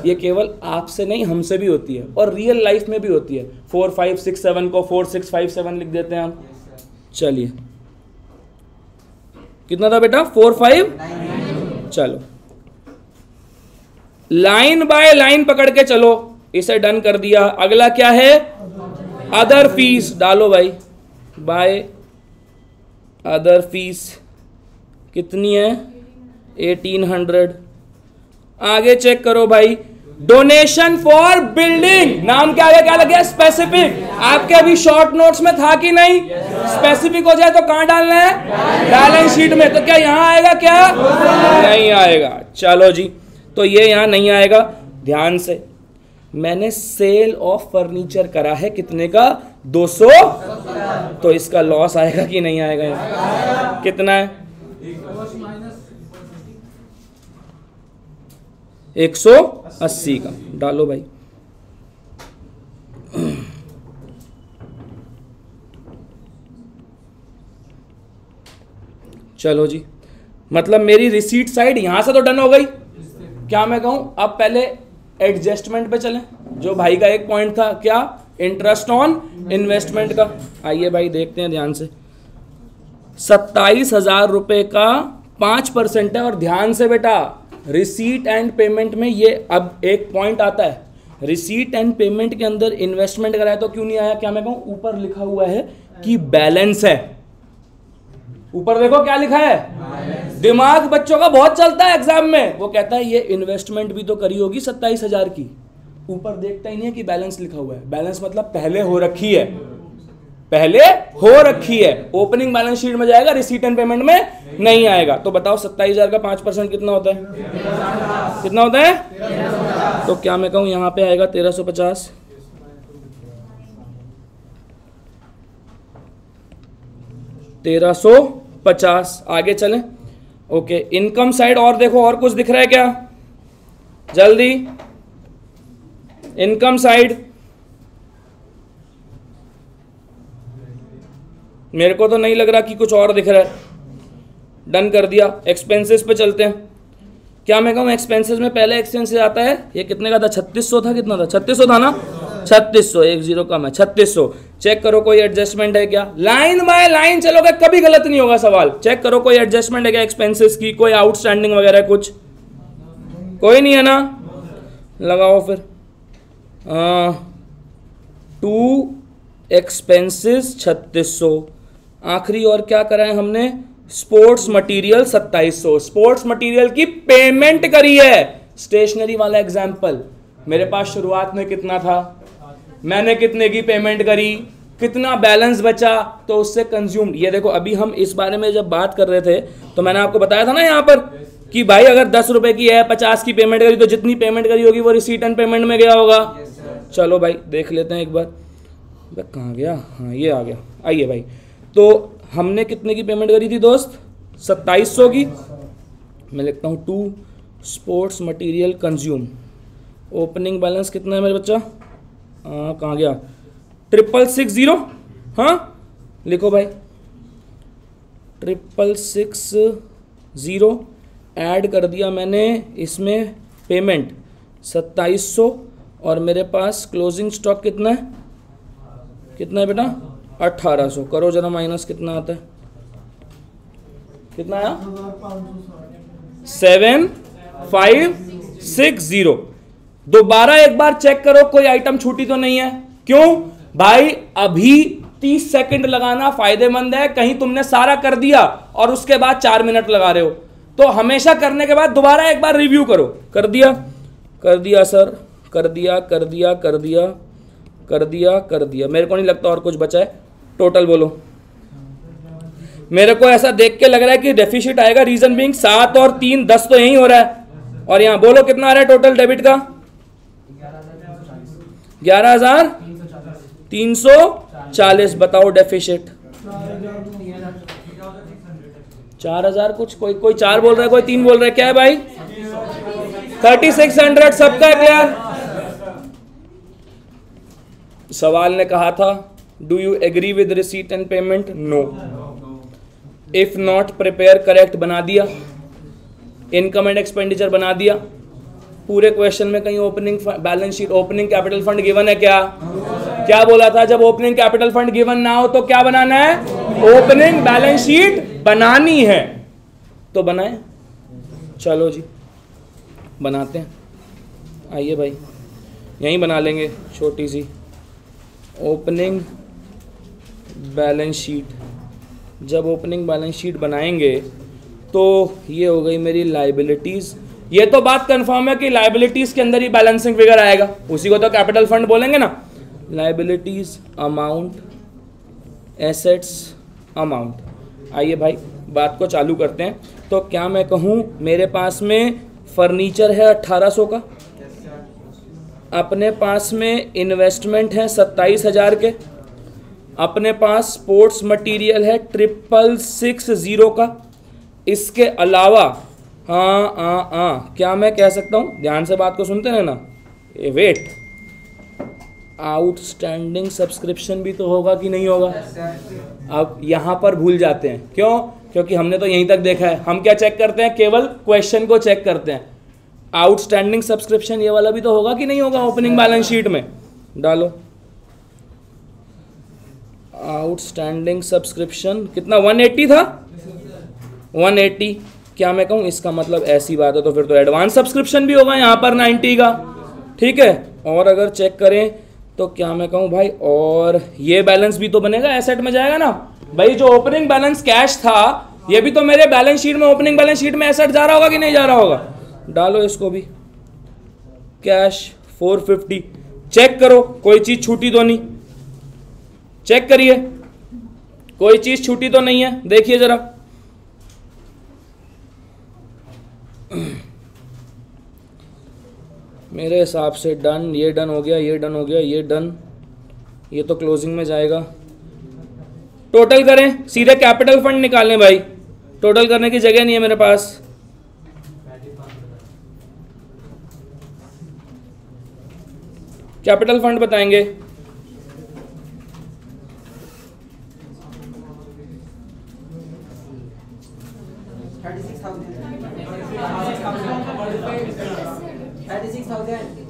ये केवल आपसे नहीं हमसे भी होती है और रियल लाइफ में भी होती है। 4567 को 4657 लिख देते हैं हम। चलिए कितना था बेटा? 45। चलो लाइन बाय लाइन पकड़ के चलो, इसे डन कर दिया। अगला क्या है? Other fees. डालो भाई, बाय अदर फीस कितनी है? 1800। आगे चेक करो भाई, डोनेशन फॉर बिल्डिंग, नाम क्या है, क्या लगे, स्पेसिफिक। आपके अभी शॉर्ट नोट्स में था कि नहीं? स्पेसिफिक हो जाए तो कहां डालना है? बैलेंस शीट में। तो क्या यहां आएगा? क्या नहीं आएगा? चलो जी, तो ये यहां नहीं आएगा। ध्यान से, मैंने सेल ऑफ फर्नीचर करा है कितने का? 200। तो इसका लॉस आएगा कि नहीं आएगा? कितना है? 180 का डालो भाई। चलो जी, मतलब मेरी रिसीट साइड यहां से तो डन हो गई। क्या मैं कहूं, अब पहले एडजस्टमेंट पे चलें। जो भाई का एक पॉइंट था, क्या? इंटरेस्ट ऑन इन्वेस्टमेंट का। आइए भाई देखते हैं ध्यान से। 27,000 रुपए का 5% है। और ध्यान से बेटा, रिसीट एंड पेमेंट में ये अब एक पॉइंट आता है, रिसीट एंड पेमेंट के अंदर इन्वेस्टमेंट कराया तो क्यों नहीं आया? क्या मैं कहूं, ऊपर लिखा हुआ है कि बैलेंस है। ऊपर देखो क्या लिखा है। दिमाग बच्चों का बहुत चलता है एग्जाम में। वो कहता है ये इन्वेस्टमेंट भी तो करी होगी 27,000 की। ऊपर देखता ही नहीं है कि बैलेंस लिखा हुआ है। बैलेंस मतलब पहले हो रखी है, पहले हो रखी है। ओपनिंग बैलेंस शीट में जाएगा, रिसीट एंड पेमेंट में नहीं आएगा। तो बताओ 27,000 का 5% कितना होता है? कितना होता है? तो क्या मैं कहूं, यहां पे आएगा 1350। $1350। आगे चलें। ओके, इनकम साइड और देखो, और कुछ दिख रहा है क्या? जल्दी, इनकम साइड। मेरे को तो नहीं लग रहा कि कुछ और दिख रहा है। डन कर दिया। एक्सपेंसेस पे चलते हैं। क्या मैं कहूँ, एक्सपेंसेस में पहले एक्सपेंसेस आता है, ये कितने का था? 3600 था। कितना था? 3600 था ना? 3600, 10 कम है, 3600। चेक करो कोई एडजस्टमेंट है क्या? लाइन बाय लाइन चलोगे, कभी गलत नहीं होगा सवाल। चेक करो कोई एडजस्टमेंट है क्या एक्सपेंसेस की? कोई आउटस्टैंडिंग वगैरह कुछ? कोई नहीं है ना? लगाओ फिर। To expenses 3600। आखिरी और क्या करा है हमने? Sports material 2700। स्पोर्ट्स मटेरियल की पेमेंट करी है। स्टेशनरी वाला एग्जाम्पल, मेरे पास शुरुआत में कितना था, मैंने कितने की पेमेंट करी, कितना बैलेंस बचा, तो उससे कंज्यूम्ड। ये देखो, अभी हम इस बारे में जब बात कर रहे थे तो मैंने आपको बताया था ना यहाँ पर कि भाई अगर 10 रुपए की है, 50 की पेमेंट करी, तो जितनी पेमेंट करी होगी वो रिसीट एंड पेमेंट में गया होगा। चलो भाई देख लेते हैं एक बार। कहाँ गया? हाँ, ये आ गया। आइए भाई, तो हमने कितने की पेमेंट करी थी दोस्त? 2700 की। मैं लिखता हूँ to sports material consume. Opening balance कितना है मेरे बच्चा? कहाँ गया? 660। हाँ लिखो भाई, 660 ऐड कर दिया मैंने इसमें पेमेंट 2700। और मेरे पास क्लोजिंग स्टॉक कितना है? कितना है बेटा? 1800। करो जरा माइनस, कितना आता है? कितना आया? 7560। दोबारा एक बार चेक करो कोई आइटम छूटी तो नहीं है। क्यों भाई? अभी 30 सेकंड लगाना फायदेमंद है। कहीं तुमने सारा कर दिया और उसके बाद 4 मिनट लगा रहे हो, तो हमेशा करने के बाद दोबारा एक बार रिव्यू करो। कर दिया? कर दिया सर, कर दिया, कर दिया, कर दिया, कर दिया, कर दिया। मेरे को नहीं लगता और कुछ बचा है। टोटल बोलो। मेरे को ऐसा देख के लग रहा है कि डेफिसिट आएगा। रीजन बीइंग 7 और 3 10 तो यही हो रहा है। और यहां बोलो कितना आ रहा है टोटल डेबिट का? 11,340। बताओ डेफिसिट। 4000 कुछ। कोई 4 बोल रहा है, कोई 3 बोल रहा है। क्या है भाई? 3600। सबका क्लियर? सवाल ने कहा था do you agree with receipt and payment? No. If not prepare correct बना दिया। इनकम एंड एक्सपेंडिचर बना दिया। पूरे क्वेश्चन में कहीं opening balance sheet, opening capital fund given है क्या? क्या बोला था? जब ओपनिंग कैपिटल फंड गिवन ना हो तो क्या बनाना है? ओपनिंग बैलेंस शीट बनानी है। तो बनाए। चलो जी बनाते हैं। आइए भाई यहीं बना लेंगे छोटी सी ओपनिंग बैलेंस शीट। जब ओपनिंग बैलेंस शीट बनाएंगे तो ये हो गई मेरी लायबिलिटीज़ ये तो बात कंफर्म है कि लायबिलिटीज के अंदर ही बैलेंसिंग फिगर आएगा, उसी को तो कैपिटल फंड बोलेंगे ना। Liabilities amount, assets amount. आइए भाई बात को चालू करते हैं। तो क्या मैं कहूँ मेरे पास में फर्नीचर है 1800 का, अपने पास में इन्वेस्टमेंट है 27,000 के, अपने पास स्पोर्ट्स मटेरियल है 660 का। इसके अलावा हाँ क्या मैं कह सकता हूँ, ध्यान से बात को सुनते हैं ना, वेट, आउटस्टैंडिंग सब्सक्रिप्शन भी तो होगा कि नहीं होगा। अब यहाँ पर भूल जाते हैं, क्यों? क्योंकि हमने तो यहीं तक देखा है। हम क्या चेक करते हैं? केवल क्वेश्चन को चेक करते हैं। आउटस्टैंडिंग सब्सक्रिप्शन ये वाला भी तो होगा कि नहीं होगा ओपनिंग बैलेंस शीट में। डालो आउटस्टैंडिंग सब्सक्रिप्शन कितना, 180 था, 180। क्या मैं कहूँ इसका मतलब ऐसी बात है तो फिर तो एडवांस सब्सक्रिप्शन भी होगा यहाँ पर 90 का, ठीक है। और अगर चेक करें तो क्या मैं कहूँ भाई, और ये बैलेंस भी तो बनेगा, एसेट में जाएगा ना भाई। जो ओपनिंग बैलेंस कैश था ये भी तो मेरे बैलेंस शीट में, ओपनिंग बैलेंस शीट में एसेट जा रहा होगा कि नहीं जा रहा होगा। डालो इसको भी, कैश 450। चेक करो कोई चीज छूटी तो नहीं, चेक करिए कोई चीज छूटी तो नहीं है, देखिए जरा। मेरे हिसाब से डन, ये डन हो गया, ये डन हो गया, ये डन, ये तो क्लोजिंग में जाएगा। टोटल करें, सीधे कैपिटल फंड निकालें भाई, टोटल करने की जगह नहीं है मेरे पास। कैपिटल फंड बताएंगे।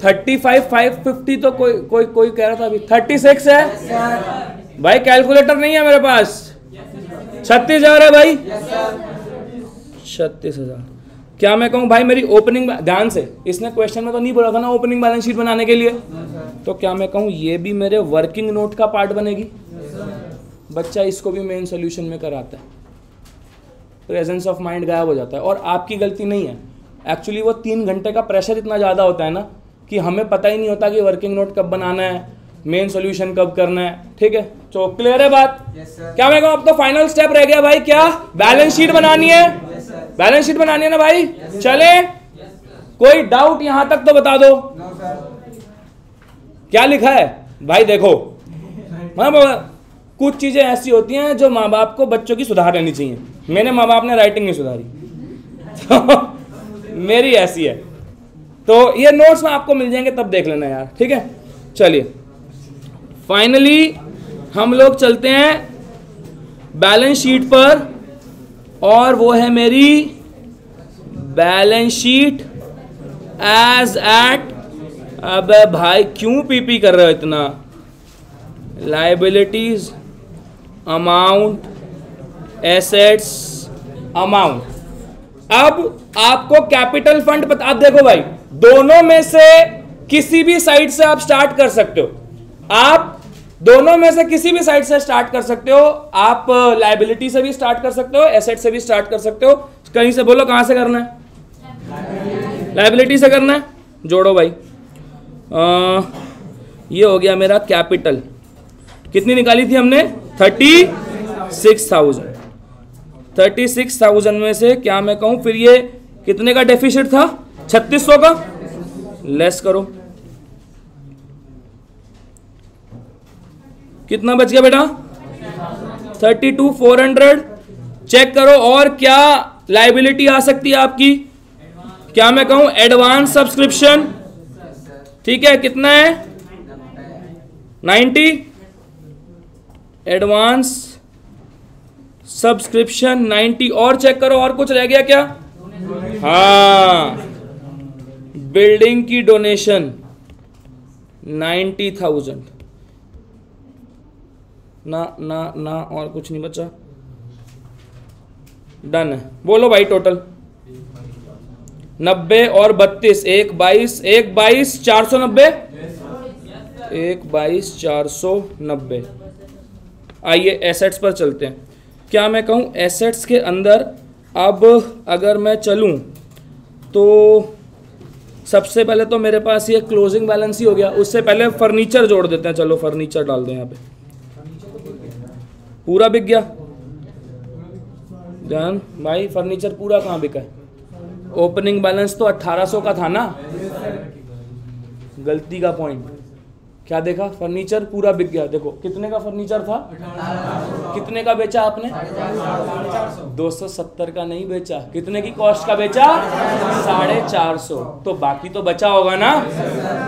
$35,550 तो कोई कह रहा था अभी 36 है भाई, कैलकुलेटर नहीं है मेरे पास। 36,000 है भाई, 36,000। क्या मैं कहूँ भाई मेरी ओपनिंग, ध्यान से, इसने क्वेश्चन में तो नहीं बोला था ना ओपनिंग बैलेंस शीट बनाने के लिए, तो क्या मैं कहूँ ये भी मेरे वर्किंग नोट का पार्ट बनेगी। बच्चा इसको भी मेन सोल्यूशन में कराता है, प्रेजेंस ऑफ माइंड गायब हो जाता है। और आपकी गलती नहीं है, एक्चुअली वो 3 घंटे का प्रेशर इतना ज़्यादा होता है ना कि हमें पता ही नहीं होता कि वर्किंग नोट कब बनाना है, मेन सॉल्यूशन कब करना है, ठीक है। तो क्लियर है बात? क्या मैं कहूँ अब तो फाइनल स्टेप रह गया भाई, क्या बैलेंस शीट बनानी है, बैलेंस शीट बनानी है ना भाई। चले, कोई डाउट यहां तक तो बता दो। क्या लिखा है भाई, देखो कुछ चीजें ऐसी होती हैं जो माँ बाप को बच्चों की सुधार लेनी चाहिए। मेरे माँ बाप ने राइटिंग नहीं सुधारी तो मेरी ऐसी है, तो ये नोट्स में आपको मिल जाएंगे, तब देख लेना यार, ठीक है। चलिए फाइनली हम लोग चलते हैं बैलेंस शीट पर, और वो है मेरी बैलेंस शीट एज एट, अबे भाई क्यों पीपी कर रहे हो इतना, लायबिलिटीज अमाउंट, एसेट्स अमाउंट। अब आपको कैपिटल फंड बता, आप देखो भाई दोनों में से किसी भी साइड से आप स्टार्ट कर सकते हो, आप दोनों में से किसी भी साइड से स्टार्ट कर सकते हो। आप लायबिलिटी से भी स्टार्ट कर सकते हो, एसेट से भी स्टार्ट कर सकते हो। कहीं से बोलो कहां से करना है, लायबिलिटी से करना है, जोड़ो भाई। ये हो गया मेरा कैपिटल, कितनी निकाली थी हमने, 36,000। 36,000 में से क्या मैं कहूं फिर ये कितने का डेफिसिट था, 3600 का, लेस करो, कितना बच गया बेटा, 32,400। चेक करो और क्या लायबिलिटी आ सकती है आपकी, क्या मैं कहूं एडवांस सब्सक्रिप्शन, ठीक है, कितना है 90, एडवांस सब्सक्रिप्शन 90। और चेक करो और कुछ रह गया क्या, हाँ बिल्डिंग की डोनेशन 90,000, ना ना ना और कुछ नहीं बचा, डन है। बोलो भाई टोटल 90 और 32, 1 22 490, 1 22 490। आइए एसेट्स पर चलते हैं। क्या मैं कहूँ एसेट्स के अंदर अब अगर मैं चलूँ तो सबसे पहले तो मेरे पास ये क्लोजिंग बैलेंस ही हो गया। उससे पहले फर्नीचर जोड़ देते हैं। चलो फर्नीचर डाल दो यहाँ पे। पूरा बिक गया ध्यान भाई, फर्नीचर पूरा कहाँ बिका है? ओपनिंग बैलेंस तो 1800 का था ना, गलती का पॉइंट क्या देखा? फर्नीचर पूरा बिक गया। देखो कितने का फर्नीचर था, कितने का बेचा आपने? 270 का नहीं बेचा। कितने की कॉस्ट का बेचा? 450। तो बाकी तो बचा होगा ना,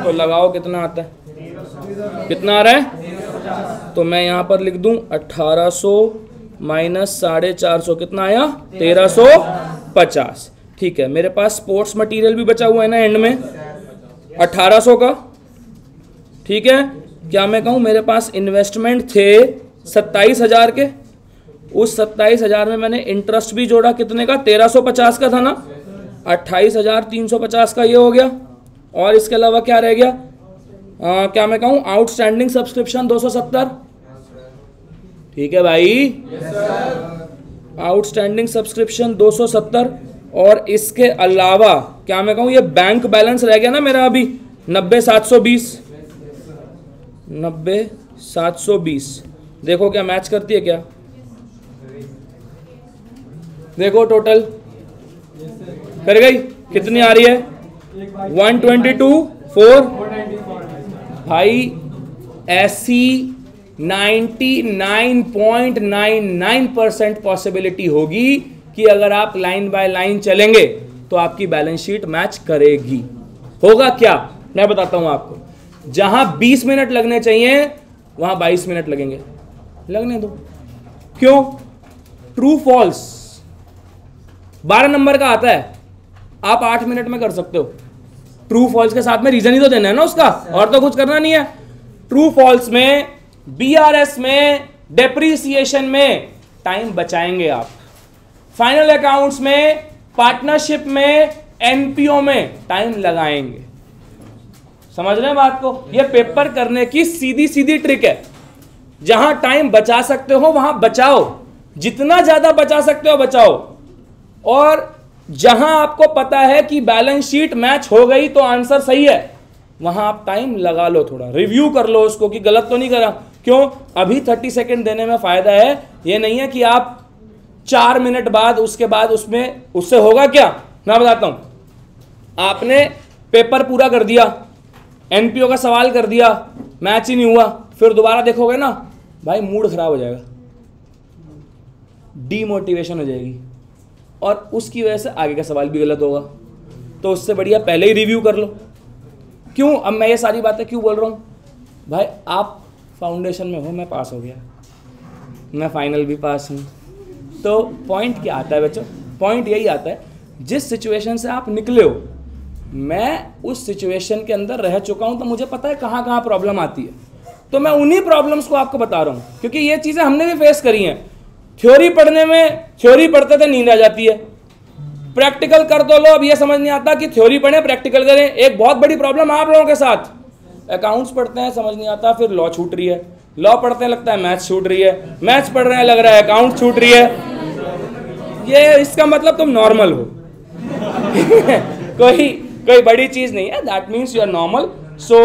तो लगाओ कितना आता है, कितना आ रहा है? तो मैं यहाँ पर लिख दूं 1800 माइनस 450, कितना आया? 1350। ठीक है, मेरे पास स्पोर्ट्स मटेरियल भी बचा हुआ है ना एंड में 1800 का। ठीक है, क्या मैं कहूँ मेरे पास इन्वेस्टमेंट थे 27,000 के, उस 27,000 में मैंने इंटरेस्ट भी जोड़ा, कितने का? 1350 का था ना, 28,350 का ये हो गया। और इसके अलावा क्या रह गया? क्या मैं कहूँ आउटस्टैंडिंग सब्सक्रिप्शन 270। ठीक है भाई, आउटस्टैंडिंग सब्सक्रिप्शन 270। और इसके अलावा क्या मैं कहूँ ये बैंक बैलेंस रह गया ना मेरा अभी 90,720। 90,720 देखो क्या मैच करती है क्या? देखो टोटल कर गई, कितनी आ रही है? 122,400 भाई। ऐसी 99.99% पॉसिबिलिटी होगी कि अगर आप लाइन बाय लाइन चलेंगे तो आपकी बैलेंस शीट मैच करेगी। होगा क्या? मैं बताता हूं आपको। जहां 20 मिनट लगने चाहिए वहां 22 मिनट लगेंगे, लगने दो। क्यों? ट्रू फॉल्स 12 नंबर का आता है, आप 8 मिनट में कर सकते हो। ट्रू फॉल्स के साथ में रीजन ही तो देना है ना उसका, और तो कुछ करना नहीं है। ट्रू फॉल्स में, बीआरएस में, डेप्रीसिएशन में टाइम बचाएंगे आप। फाइनल अकाउंट्स में, पार्टनरशिप में, एनपीओ में टाइम लगाएंगे। समझ रहे हैं बात को? ये पेपर करने की सीधी सीधी ट्रिक है। जहां टाइम बचा सकते हो वहां बचाओ, जितना ज्यादा बचा सकते हो बचाओ। और जहां आपको पता है कि बैलेंस शीट मैच हो गई तो आंसर सही है, वहां आप टाइम लगा लो, थोड़ा रिव्यू कर लो उसको कि गलत तो नहीं करा। क्यों? अभी 30 सेकंड देने में फायदा है। ये नहीं है कि आप 4 मिनट बाद उसके बाद उससे होगा क्या? मैं बताता हूं। आपने पेपर पूरा कर दिया, एनपीओ का सवाल कर दिया, मैच ही नहीं हुआ, फिर दोबारा देखोगे ना भाई मूड खराब हो जाएगा, डीमोटिवेशन हो जाएगी, और उसकी वजह से आगे का सवाल भी गलत होगा। तो उससे बढ़िया पहले ही रिव्यू कर लो। क्यों अब मैं ये सारी बातें क्यों बोल रहा हूँ? भाई आप फाउंडेशन में हो, मैं पास हो गया, मैं फाइनल भी पास हूँ। तो पॉइंट क्या आता है बच्चों? पॉइंट यही आता है जिस सिचुएशन से आप निकले हो, मैं उस सिचुएशन के अंदर रह चुका हूं, तो मुझे पता है कहाँ कहाँ प्रॉब्लम आती है। तो मैं उन्हीं प्रॉब्लम्स को आपको बता रहा हूं, क्योंकि ये चीज़ें हमने भी फेस करी हैं। थ्योरी पढ़ने में, थ्योरी पढ़ते थे नींद आ जाती है, प्रैक्टिकल कर दो लो, अब ये समझ नहीं आता कि थ्योरी पढ़ें प्रैक्टिकल करें। एक बहुत बड़ी प्रॉब्लम आप लोगों के साथ, अकाउंट्स पढ़ते हैं समझ नहीं आता, फिर लॉ छूट रही है, लॉ पढ़ते हैं लगता है मैथ्स छूट रही है, मैथ्स पढ़ रहे हैं लग रहा है अकाउंट छूट रही है। ये इसका मतलब तुम नॉर्मल हो। कोई बड़ी चीज नहीं है, that means you are normal. So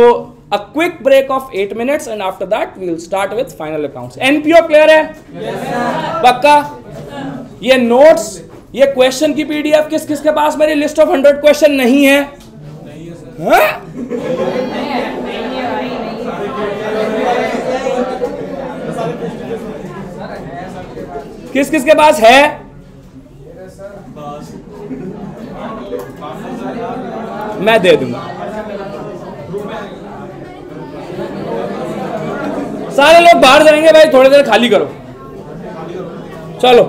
a quick break of 8 minutes and after that we will start with final accounts. NPO clear है? पक्का? ये नोट्स, ये क्वेश्चन की पीडीएफ किस किस के पास मेरी लिस्ट ऑफ 100 क्वेश्चन नहीं है? किस किस के पास है? मैं दे दूंगा। सारे लोग बाहर जाएंगे भाई, थोड़ी देर खाली करो। चलो